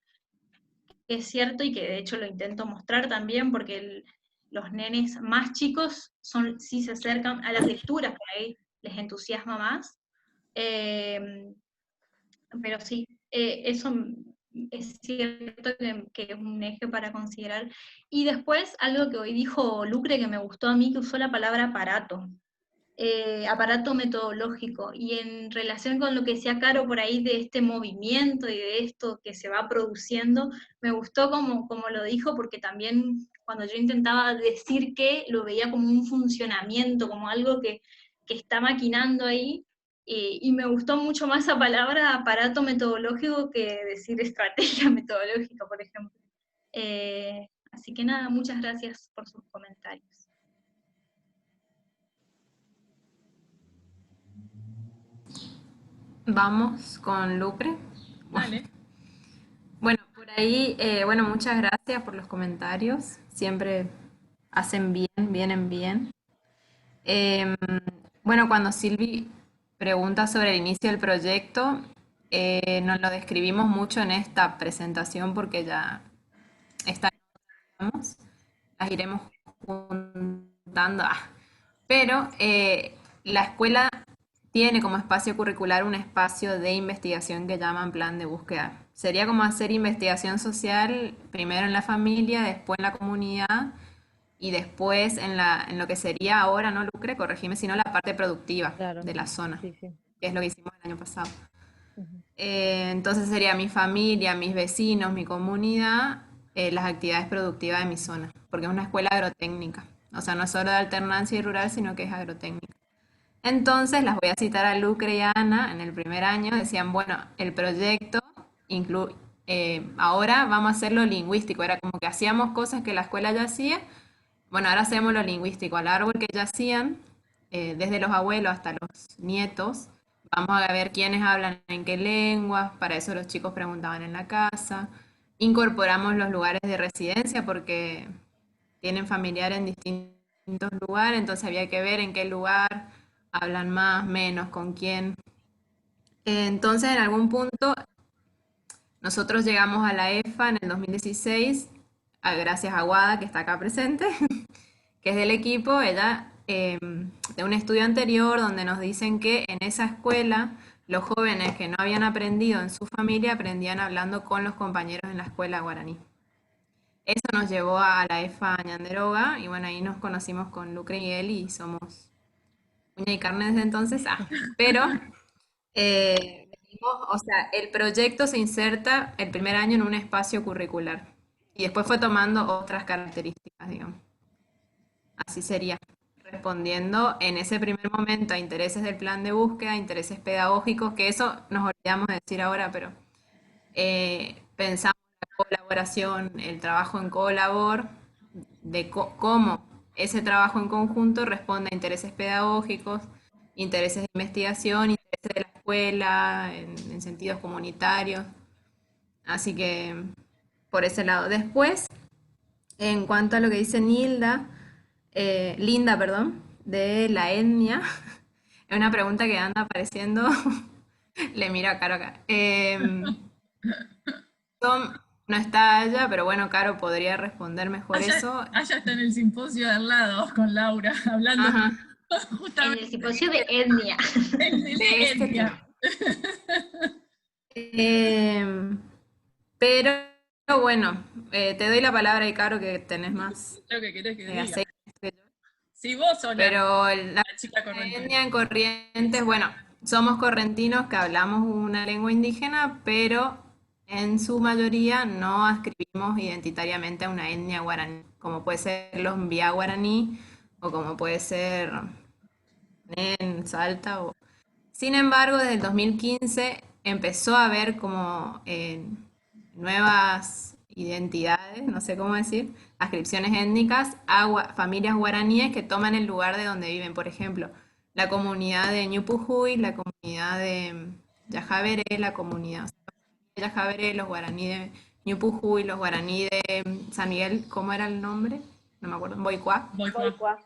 es cierto y que de hecho lo intento mostrar también, porque los nenes más chicos sí se acercan a las lecturas, por ahí les entusiasma más. Pero sí, eso es cierto que es un eje para considerar. Y después, algo que hoy dijo Lucre que me gustó a mí, que usó la palabra aparato. Aparato metodológico, y en relación con lo que decía Caro por ahí de este movimiento y de esto que se va produciendo, me gustó como lo dijo, porque también cuando yo intentaba decir que lo veía como un funcionamiento, como algo que está maquinando ahí, y me gustó mucho más esa palabra aparato metodológico que decir estrategia metodológica, por ejemplo. Así que nada, muchas gracias por sus comentarios. Vamos con Lucre. Dale. Bueno, por ahí, bueno, muchas gracias por los comentarios. Siempre hacen bien, vienen bien. Bueno, cuando Silvi pregunta sobre el inicio del proyecto, nos lo describimos mucho en esta presentación porque ya estamos, las iremos juntando. Pero la escuela tiene como espacio curricular un espacio de investigación que llaman plan de búsqueda. Sería como hacer investigación social primero en la familia, después en la comunidad y después en lo que sería ahora, ¿no, Lucre? Corregime, sino la parte productiva Claro, de la zona, sí, sí. que es lo que hicimos el año pasado. Ujú. Entonces sería mi familia, mis vecinos, mi comunidad, las actividades productivas de mi zona, porque es una escuela agrotécnica. O sea, no es solo de alternancia y rural, sino que es agrotécnica. Entonces las voy a citar a Lucre y a Ana en el primer año. Decían, bueno, el proyecto incluye, ahora vamos a hacerlo lingüístico. Era como que hacíamos cosas que la escuela ya hacía. Bueno, ahora hacemos lo lingüístico, al árbol que ya hacían, desde los abuelos hasta los nietos. Vamos a ver quiénes hablan en qué lenguas, para eso los chicos preguntaban en la casa. Incorporamos los lugares de residencia porque tienen familiares en distintos lugares, entonces había que ver en qué lugar hablan más, menos, con quién. Entonces, en algún punto, nosotros llegamos a la EFA en el 2016, gracias a Guada, que está acá presente, que es del equipo, ella, de un estudio anterior donde nos dicen que en esa escuela los jóvenes que no habían aprendido en su familia aprendían hablando con los compañeros en la escuela guaraní. Eso nos llevó a la EFA Ñanderoga y bueno, ahí nos conocimos con Lucre y él y somos uña y carne desde entonces. Pero o sea, el proyecto se inserta el primer año en un espacio curricular y después fue tomando otras características, digamos. Así sería, respondiendo en ese primer momento a intereses del plan de búsqueda, intereses pedagógicos, que eso nos olvidamos de decir ahora, pero pensamos la colaboración, el trabajo en colabor, de cómo ese trabajo en conjunto responde a intereses pedagógicos, intereses de investigación, intereses de la escuela, en sentidos comunitarios. Así que por ese lado. Después, en cuanto a lo que dice Linda, perdón, de la etnia, es una pregunta que anda apareciendo, le miro a Caro acá. No está allá, pero bueno, Caro podría responder mejor eso. Allá está en el simposio de al lado con Laura, hablando Ajá, En justamente el simposio de etnia. de este etnia. tema. Pero bueno, te doy la palabra, y Caro, que tenés más Lo que querés que diga. aceite que yo. Si vos sos Pero la la chica correntina. etnia en Corrientes, bueno, somos correntinos que hablamos una lengua indígena, pero en su mayoría no ascribimos identitariamente a una etnia guaraní, como puede ser los Mbia guaraní, o como puede ser en Salta. Sin embargo, desde el 2015 empezó a haber como nuevas identidades, no sé cómo decir, ascripciones étnicas a familias guaraníes que toman el lugar de donde viven. Por ejemplo, la comunidad de Ñupujuy, la comunidad de Yajaveré, la comunidad de Yajaveré, los guaraní de Ñupujuy, los guaraní de San Miguel, ¿cómo era el nombre? No me acuerdo, Boicuá. Boicua.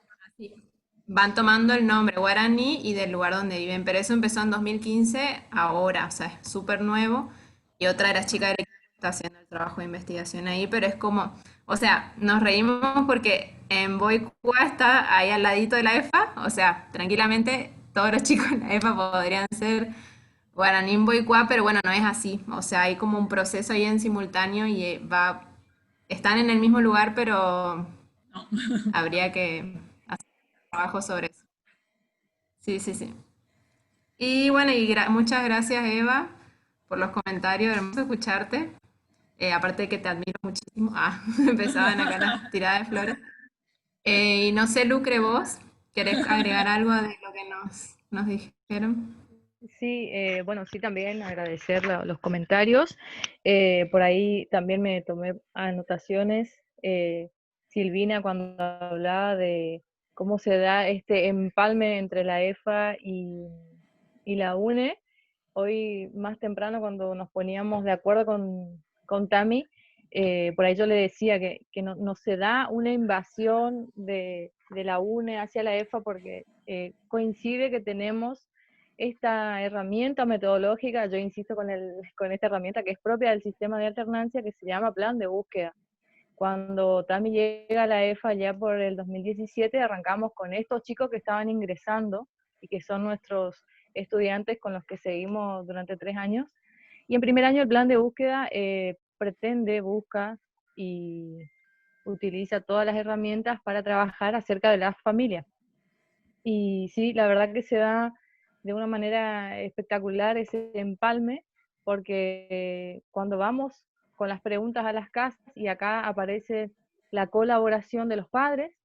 Van tomando el nombre guaraní y del lugar donde viven, pero eso empezó en 2015, ahora, o sea, es súper nuevo. Y otra de las chicas del equipo está haciendo el trabajo de investigación ahí, pero es como, o sea, nos reímos porque en Boicua está ahí al ladito de la EFA, o sea, tranquilamente todos los chicos en la EFA podrían ser guaraní en Boicua, pero bueno, no es así, o sea, hay como un proceso ahí en simultáneo y están en el mismo lugar, pero No. habría que hacer trabajo sobre eso. Sí, sí, sí. Y bueno, muchas gracias, Eva, por los comentarios. Hermoso escucharte. Aparte de que te admiro muchísimo. Empezaban acá las tiradas de flores. Y no sé, Lucre, vos, ¿querés agregar algo de lo que nos dijeron? Sí, bueno, sí, también agradecer los comentarios. Por ahí también me tomé anotaciones. Silvina, cuando hablaba de cómo se da este empalme entre la EFA y la UNE, hoy más temprano cuando nos poníamos de acuerdo con Tami, por ahí yo le decía que no se da una invasión de la UNE hacia la EFA porque coincide que tenemos esta herramienta metodológica, yo insisto con esta herramienta que es propia del sistema de alternancia que se llama plan de búsqueda. Cuando Tami llega a la EFA ya por el 2017, arrancamos con estos chicos que estaban ingresando y que son nuestros estudiantes con los que seguimos durante 3 años. Y en primer año el plan de búsqueda busca y utiliza todas las herramientas para trabajar acerca de las familias. Y sí, la verdad que se da de una manera espectacular ese empalme, porque cuando vamos con las preguntas a las casas, y acá aparece la colaboración de los padres,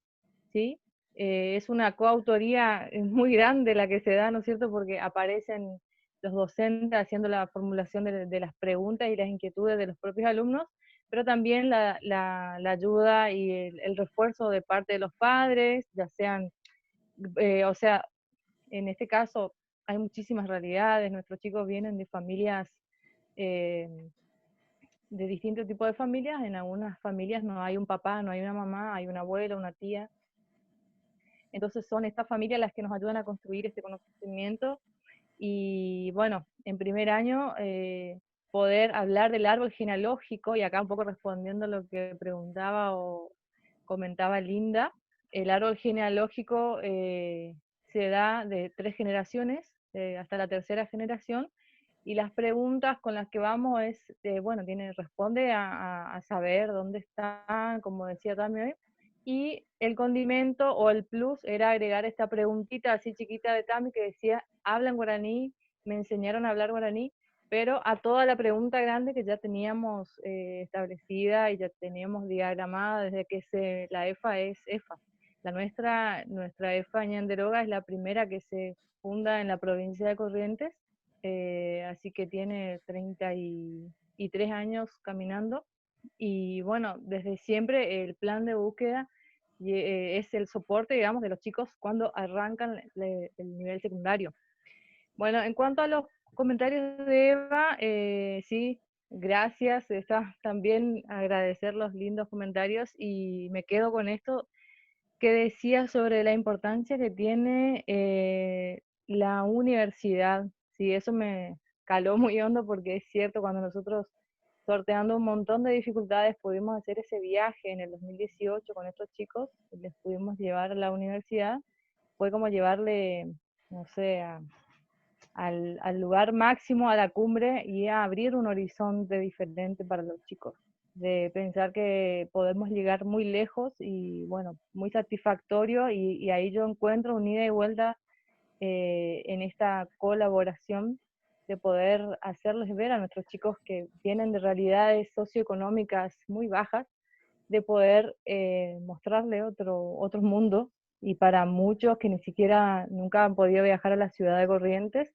¿sí? Es una coautoría muy grande la que se da, ¿no es cierto? Porque aparecen los docentes haciendo la formulación de las preguntas y las inquietudes de los propios alumnos, pero también la ayuda y el refuerzo de parte de los padres, ya sean, o sea, en este caso hay muchísimas realidades, nuestros chicos vienen de familias, de distintos tipos de familias, en algunas familias no hay un papá, no hay una mamá, hay una abuela, una tía. Entonces son estas familias las que nos ayudan a construir este conocimiento. Y bueno, en primer año poder hablar del árbol genealógico, y acá un poco respondiendo a lo que preguntaba o comentaba Linda, el árbol genealógico se da de 3 generaciones, hasta la tercera generación, y las preguntas con las que vamos es, bueno, responde a saber dónde están, como decía también, y el condimento o el plus era agregar esta preguntita así chiquita de Tami que decía, ¿hablan guaraní? Me enseñaron a hablar guaraní, pero a toda la pregunta grande que ya teníamos establecida y ya teníamos diagramada desde que la EFA es EFA. Nuestra EFA Ñanderoga es la primera que se funda en la provincia de Corrientes, así que tiene 33 años caminando, y bueno, desde siempre el plan de búsqueda es el soporte, digamos, de los chicos cuando arrancan el nivel secundario. Bueno, en cuanto a los comentarios de Eva, sí, gracias, también agradecer los lindos comentarios, y me quedo con esto que decía sobre la importancia que tiene la universidad. Sí, eso me caló muy hondo, porque es cierto, cuando nosotros, sorteando un montón de dificultades, pudimos hacer ese viaje en el 2018 con estos chicos, les pudimos llevar a la universidad, fue como llevarle, no sé, al lugar máximo, a la cumbre, y a abrir un horizonte diferente para los chicos, de pensar que podemos llegar muy lejos, y bueno, muy satisfactorio, y ahí yo encuentro un ida y vuelta en esta colaboración, de poder hacerles ver a nuestros chicos que vienen de realidades socioeconómicas muy bajas, de poder mostrarle otro mundo, y para muchos que ni siquiera nunca han podido viajar a la ciudad de Corrientes,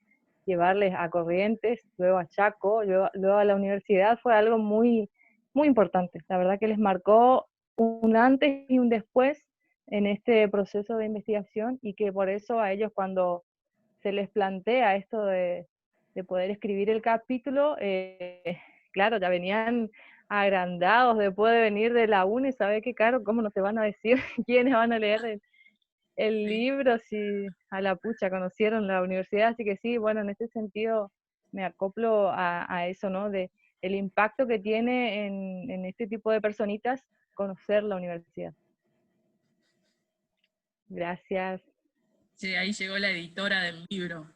llevarles a Corrientes, luego a Chaco, luego a la universidad, fue algo muy, muy importante. La verdad que les marcó un antes y un después en este proceso de investigación, y que por eso a ellos, cuando se les plantea esto de poder escribir el capítulo, claro, ya venían agrandados después de venir de la UNE, ¿sabe qué caro? ¿Cómo no te van a decir quiénes van a leer el libro si a la pucha conocieron la universidad? Así que sí, bueno, en ese sentido me acoplo a eso, ¿no? De el impacto que tiene en este tipo de personitas conocer la universidad. Gracias. Sí, ahí llegó la editora del libro.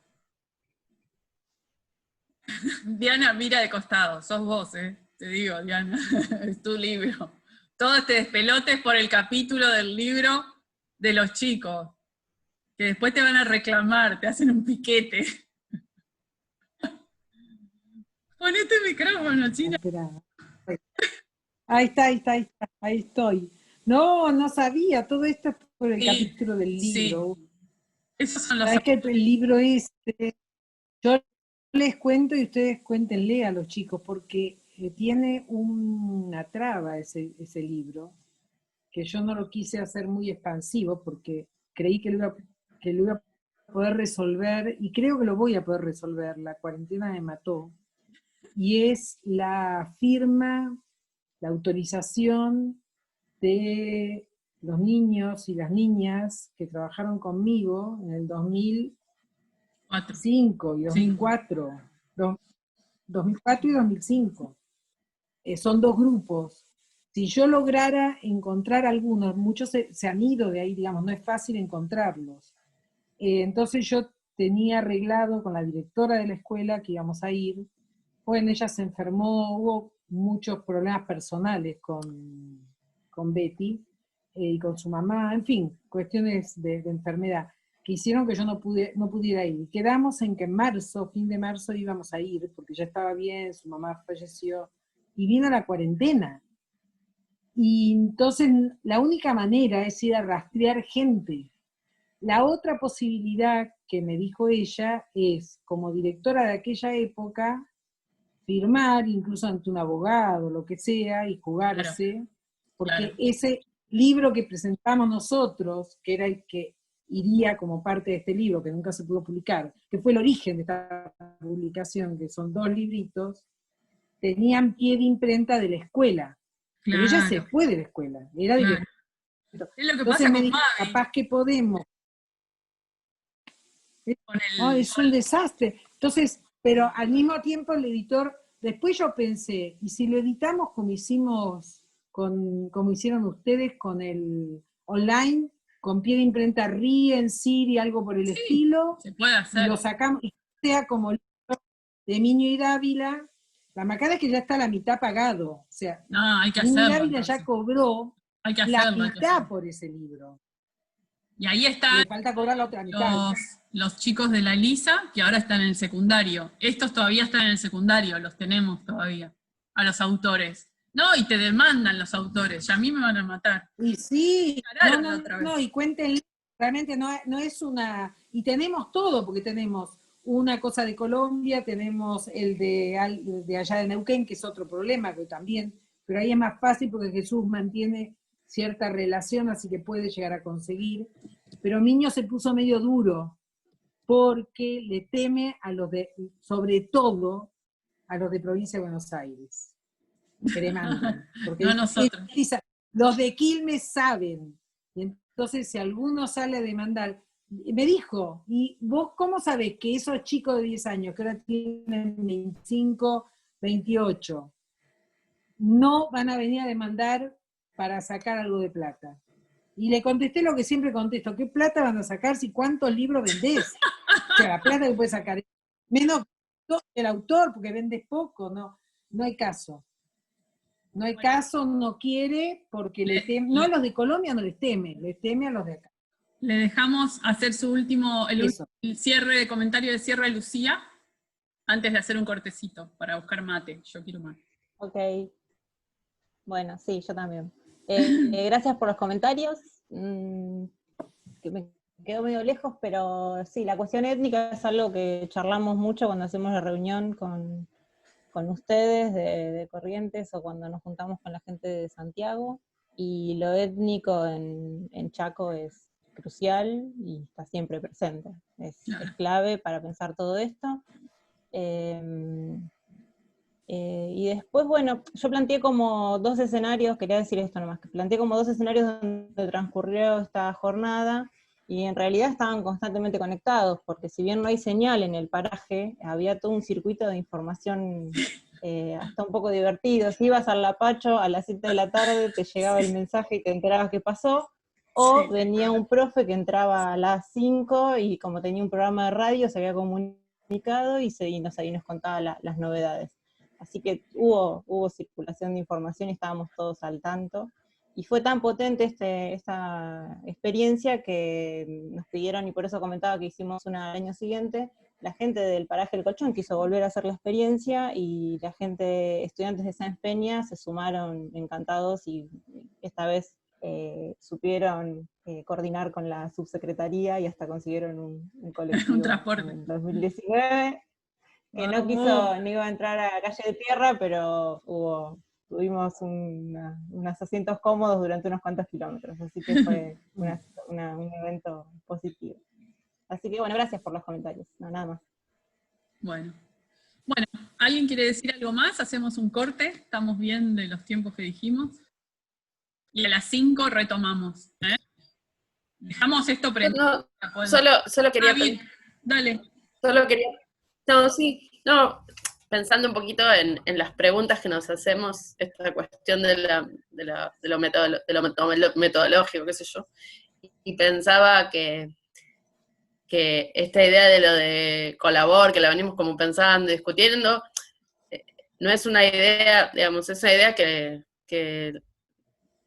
Diana mira de costado, sos vos, te digo, Diana, es tu libro. Todo este despelote es por el capítulo del libro de los chicos, que después te van a reclamar, te hacen un piquete. Ponete el micrófono, China. Espera. Ahí está, ahí estoy. No sabía, todo esto es por el capítulo del libro. Sí. Esos son los... ¿Sabes que el libro yo les cuento y ustedes cuéntenle a los chicos, porque tiene una traba ese libro, que yo no lo quise hacer muy expansivo, porque creí que lo iba a poder resolver, y creo que lo voy a poder resolver, la cuarentena me mató, y es la firma, la autorización de los niños y las niñas que trabajaron conmigo en el 2005 y 2004, 2004 y 2005. Son 2 grupos. Si yo lograra encontrar algunos, muchos se han ido de ahí, digamos, no es fácil encontrarlos. Entonces yo tenía arreglado con la directora de la escuela que íbamos a ir. Bueno, ella se enfermó, hubo muchos problemas personales con Betty y con su mamá, en fin, cuestiones de enfermedad que hicieron que yo no pudiera ir. Quedamos en que en marzo, fin de marzo, íbamos a ir, porque ya estaba bien, su mamá falleció, y vino la cuarentena. Y entonces la única manera es ir a rastrear gente. La otra posibilidad que me dijo ella es, como directora de aquella época, firmar incluso ante un abogado, lo que sea, y jugarse, porque ese libro que presentamos nosotros, que era el que iría como parte de este libro, que nunca se pudo publicar, que fue el origen de esta publicación, que son 2 libritos, tenían pie de imprenta de la escuela. Pero ella se fue de la escuela, era directora. Es lo que Entonces pasa me con dijo, Mavi. capaz que podemos. Es un desastre. Entonces, pero al mismo tiempo el editor, después yo pensé, ¿y si lo editamos como hicieron ustedes con el online, con pie de imprenta RIE, Siri, algo por el estilo? Se puede hacer. Y lo sacamos, y sea como el libro de Miño y Dávila. La macana es que ya está la mitad pagado. O sea, No, hay que Miño y hacerlo, Dávila ya cobró la mitad por ese libro. Y ahí están Le falta cobrar la otra mitad. los chicos de la Elisa, que ahora están en el secundario. Estos todavía están en el secundario, los tenemos todavía, a los autores. No, y te demandan los autores, ya a mí me van a matar. Y sí, no, y cuéntenle, realmente no es una... Y tenemos todo, porque tenemos una cosa de Colombia, tenemos el de allá de Neuquén, que es otro problema, que también, pero ahí es más fácil porque Jesús mantiene cierta relación, así que puede llegar a conseguir. Pero Miño se puso medio duro, porque le teme a los de, sobre todo, a los de provincia de Buenos Aires. Que demandan. Porque no nosotros. Los de Quilmes saben. Y entonces, si alguno sale a demandar, me dijo, ¿y vos cómo sabés que esos chicos de 10 años, que ahora tienen 25, 28, no van a venir a demandar para sacar algo de plata? Y le contesté lo que siempre contesto, ¿qué plata van a sacar si cuántos libros vendés? O sea, la plata que puedes sacar, menos el autor, porque vendes poco, no hay caso. No hay caso, no quiere, porque le teme, no a los de Colombia no les teme a los de acá. Le dejamos hacer su último, el cierre de comentario de cierre a Lucía, antes de hacer un cortecito para buscar mate. Yo quiero mate. Ok. Bueno, sí, yo también. Gracias por los comentarios. Que me quedo medio lejos, pero sí, la cuestión étnica es algo que charlamos mucho cuando hacemos la reunión con ustedes de Corrientes o cuando nos juntamos con la gente de Santiago, y lo étnico en Chaco es crucial y está siempre presente. Es clave para pensar todo esto. Y después, bueno, yo planteé como 2 escenarios, quería decir esto nomás, que planteé como 2 escenarios donde transcurrió esta jornada, y en realidad estaban constantemente conectados, porque si bien no hay señal en el paraje, había todo un circuito de información hasta un poco divertido. Si ibas al Lapacho a las 7 de la tarde, te llegaba el mensaje y te enterabas qué pasó, o venía un profe que entraba a las 5 y como tenía un programa de radio, se había comunicado y nos contaba las novedades. Así que hubo circulación de información y estábamos todos al tanto. Y fue tan potente esta experiencia que nos pidieron, y por eso comentaba que hicimos una al año siguiente, la gente del paraje El Colchón quiso volver a hacer la experiencia, y la gente, estudiantes de Sáenz Peña, se sumaron encantados, y esta vez supieron coordinar con la subsecretaría y hasta consiguieron un colectivo un transporte. en 2019. Que no iba a entrar a calle de tierra, pero tuvimos unos asientos cómodos durante unos cuantos kilómetros, así que fue un evento positivo. Así que bueno, gracias por los comentarios, nada más. Bueno, ¿alguien quiere decir algo más? Hacemos un corte, estamos bien de los tiempos que dijimos, y a las 5 retomamos. Dejamos esto prendido. Solo quería... dale. Solo quería... pensando un poquito en las preguntas que nos hacemos, esta cuestión de lo metodológico, qué sé yo, y pensaba que que esta idea de lo de colabor, que la venimos como pensando, discutiendo, no es una idea, digamos, es una idea que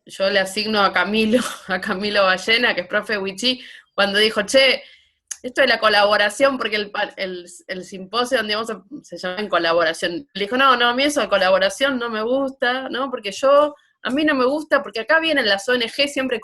yo le asigno a Camilo, a Camilo Ballena, que es profe de Wichí, cuando dijo, che, esto de la colaboración, porque el simposio donde íbamos se llama en colaboración. Le dijo, no, a mí eso de colaboración no me gusta, ¿no? Porque a mí no me gusta, porque acá vienen las ONG, siempre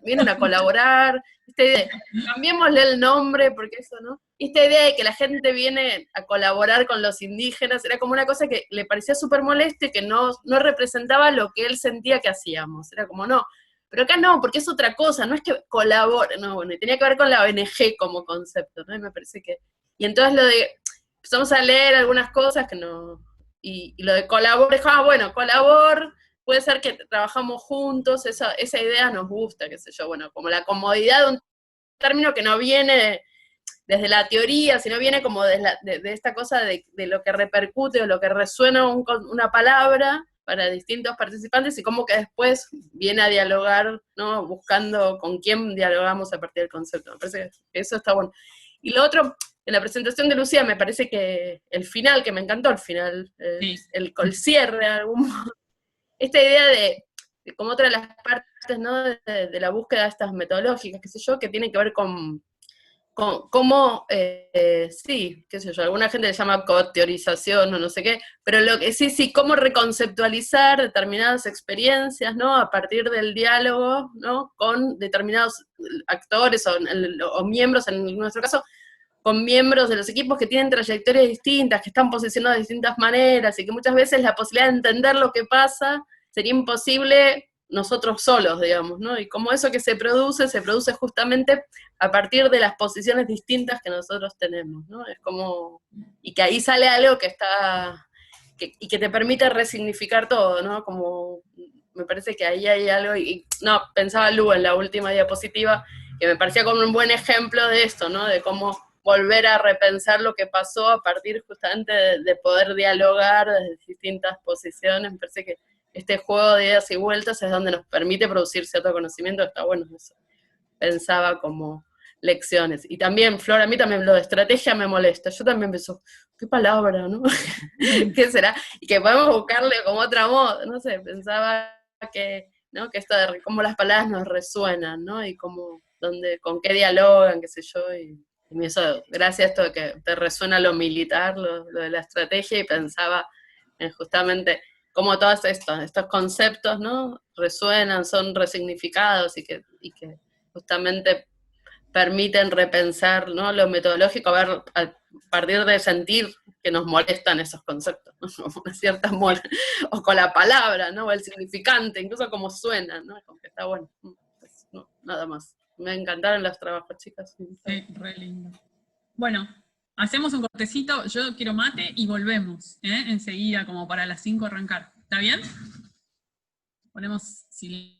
vienen a colaborar, esta idea, cambiémosle el nombre, porque eso, ¿no? Esta idea de que la gente viene a colaborar con los indígenas, era como una cosa que le parecía súper molesta y que no representaba lo que él sentía que hacíamos. Era como, no, pero acá no, porque es otra cosa, no es que colabore, no, bueno, y tenía que ver con la ONG como concepto, ¿no? Y me parece que, y entonces empezamos a leer algunas cosas que no, y lo de colabor, bueno, colabor, puede ser que trabajamos juntos, esa idea nos gusta, qué sé yo, bueno, como la comodidad de un término que no viene desde la teoría, sino viene como de esta cosa de lo que repercute o lo que resuena una palabra para distintos participantes y cómo que después viene a dialogar, ¿no? Buscando con quién dialogamos a partir del concepto. Me parece que eso está bueno. Y lo otro, en la presentación de Lucía, me parece que el final, que me encantó el final, Sí. el cierre, de algún modo, esta idea de como otra de las partes, ¿no? de la búsqueda de estas metodológicas, qué sé yo, que tiene que ver con cómo, sí, qué sé yo, alguna gente le llama co-teorización o no sé qué, pero lo que sí, cómo reconceptualizar determinadas experiencias, ¿no? A partir del diálogo, ¿no? Con determinados actores o miembros, en nuestro caso, con miembros de los equipos que tienen trayectorias distintas, que están posicionados de distintas maneras, y que muchas veces la posibilidad de entender lo que pasa sería imposible nosotros solos, digamos, ¿no? Y como eso que se produce justamente a partir de las posiciones distintas que nosotros tenemos, ¿no? Es como, y que ahí sale algo que está, y que te permite resignificar todo, ¿no? Como, me parece que ahí hay algo, no, pensaba Lu en la última diapositiva, que me parecía como un buen ejemplo de esto, ¿no? De cómo volver a repensar lo que pasó a partir justamente de poder dialogar desde distintas posiciones. Me parece que este juego de idas y vueltas es donde nos permite producir cierto conocimiento, está bueno eso. Pensaba como lecciones. Y también, Flor, a mí también lo de estrategia me molesta. Yo también pienso, qué palabra, ¿no? ¿Qué será? Y que podemos buscarle como otra moda, no sé, pensaba que, ¿no? Que esto de cómo las palabras nos resuenan, ¿no? Y cómo, con qué dialogan, qué sé yo, y eso, gracias a esto de que te resuena lo militar, lo de la estrategia, y pensaba en justamente cómo todos estos conceptos, ¿no? Resuenan, son resignificados y que justamente permiten repensar, ¿no? Lo metodológico, a partir de sentir que nos molestan esos conceptos, ¿no? Una cierta o con la palabra, ¿no? O el significante, incluso como suenan, ¿no? Como que está bueno. Pues, no, nada más. Me encantaron los trabajos, chicas. Sí, re lindo. Bueno, hacemos un cortecito, yo quiero mate y volvemos, enseguida, como para las 5 arrancar. ¿Está bien? Ponemos silencio.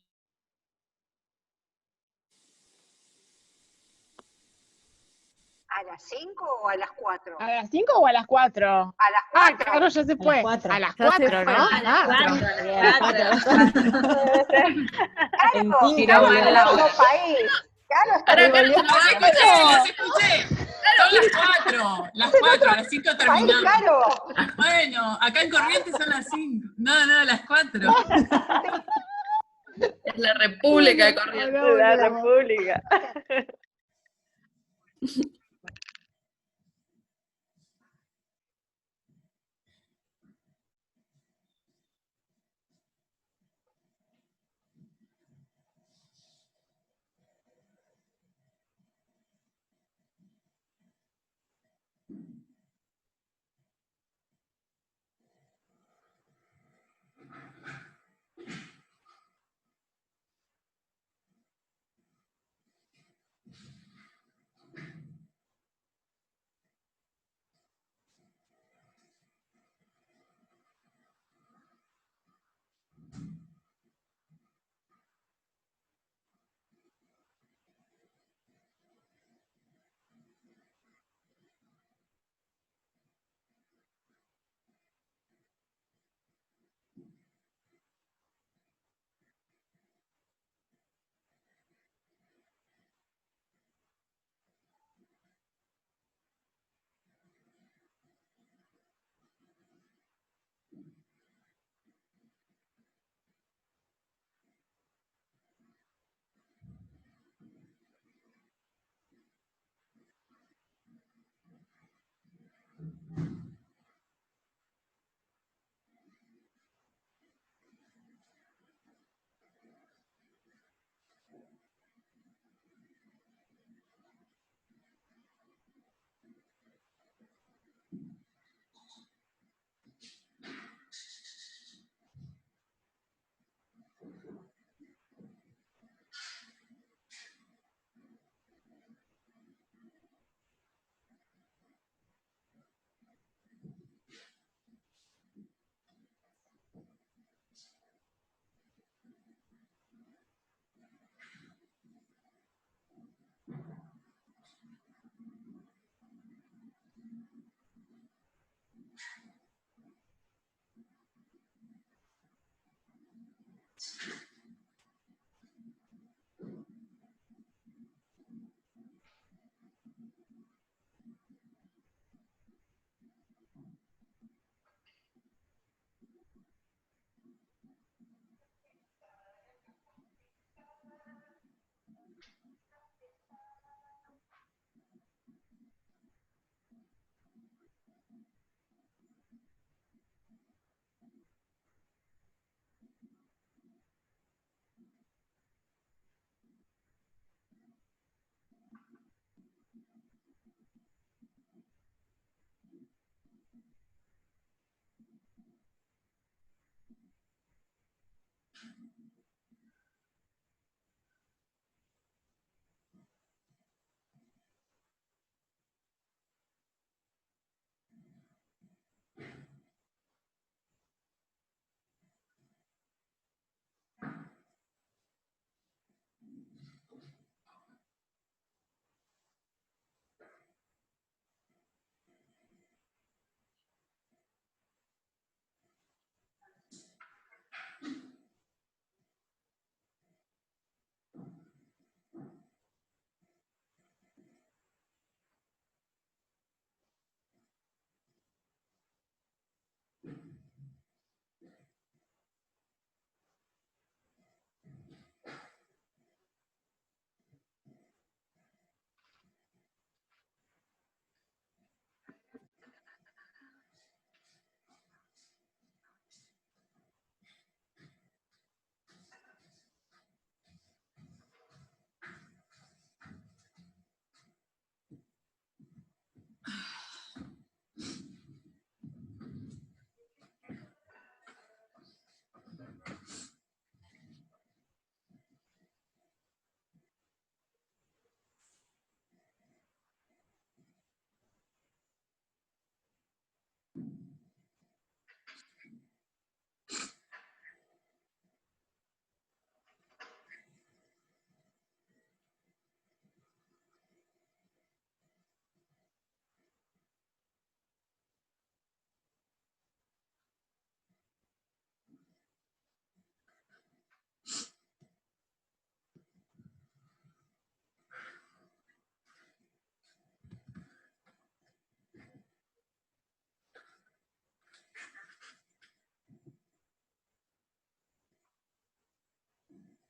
¿A las 5 o a las 4? ¿A las 5 o a las 4? A las 4. Ah, claro, ya se fue. A las 4, ¿no? A las 4. En 5 en otro país. Claro, Ahora está acá Los escuché. Son las 4, a las 5 terminamos. Claro. Bueno, acá en Corrientes son las 5. No, a las 4. Es la República de Corrientes. La República.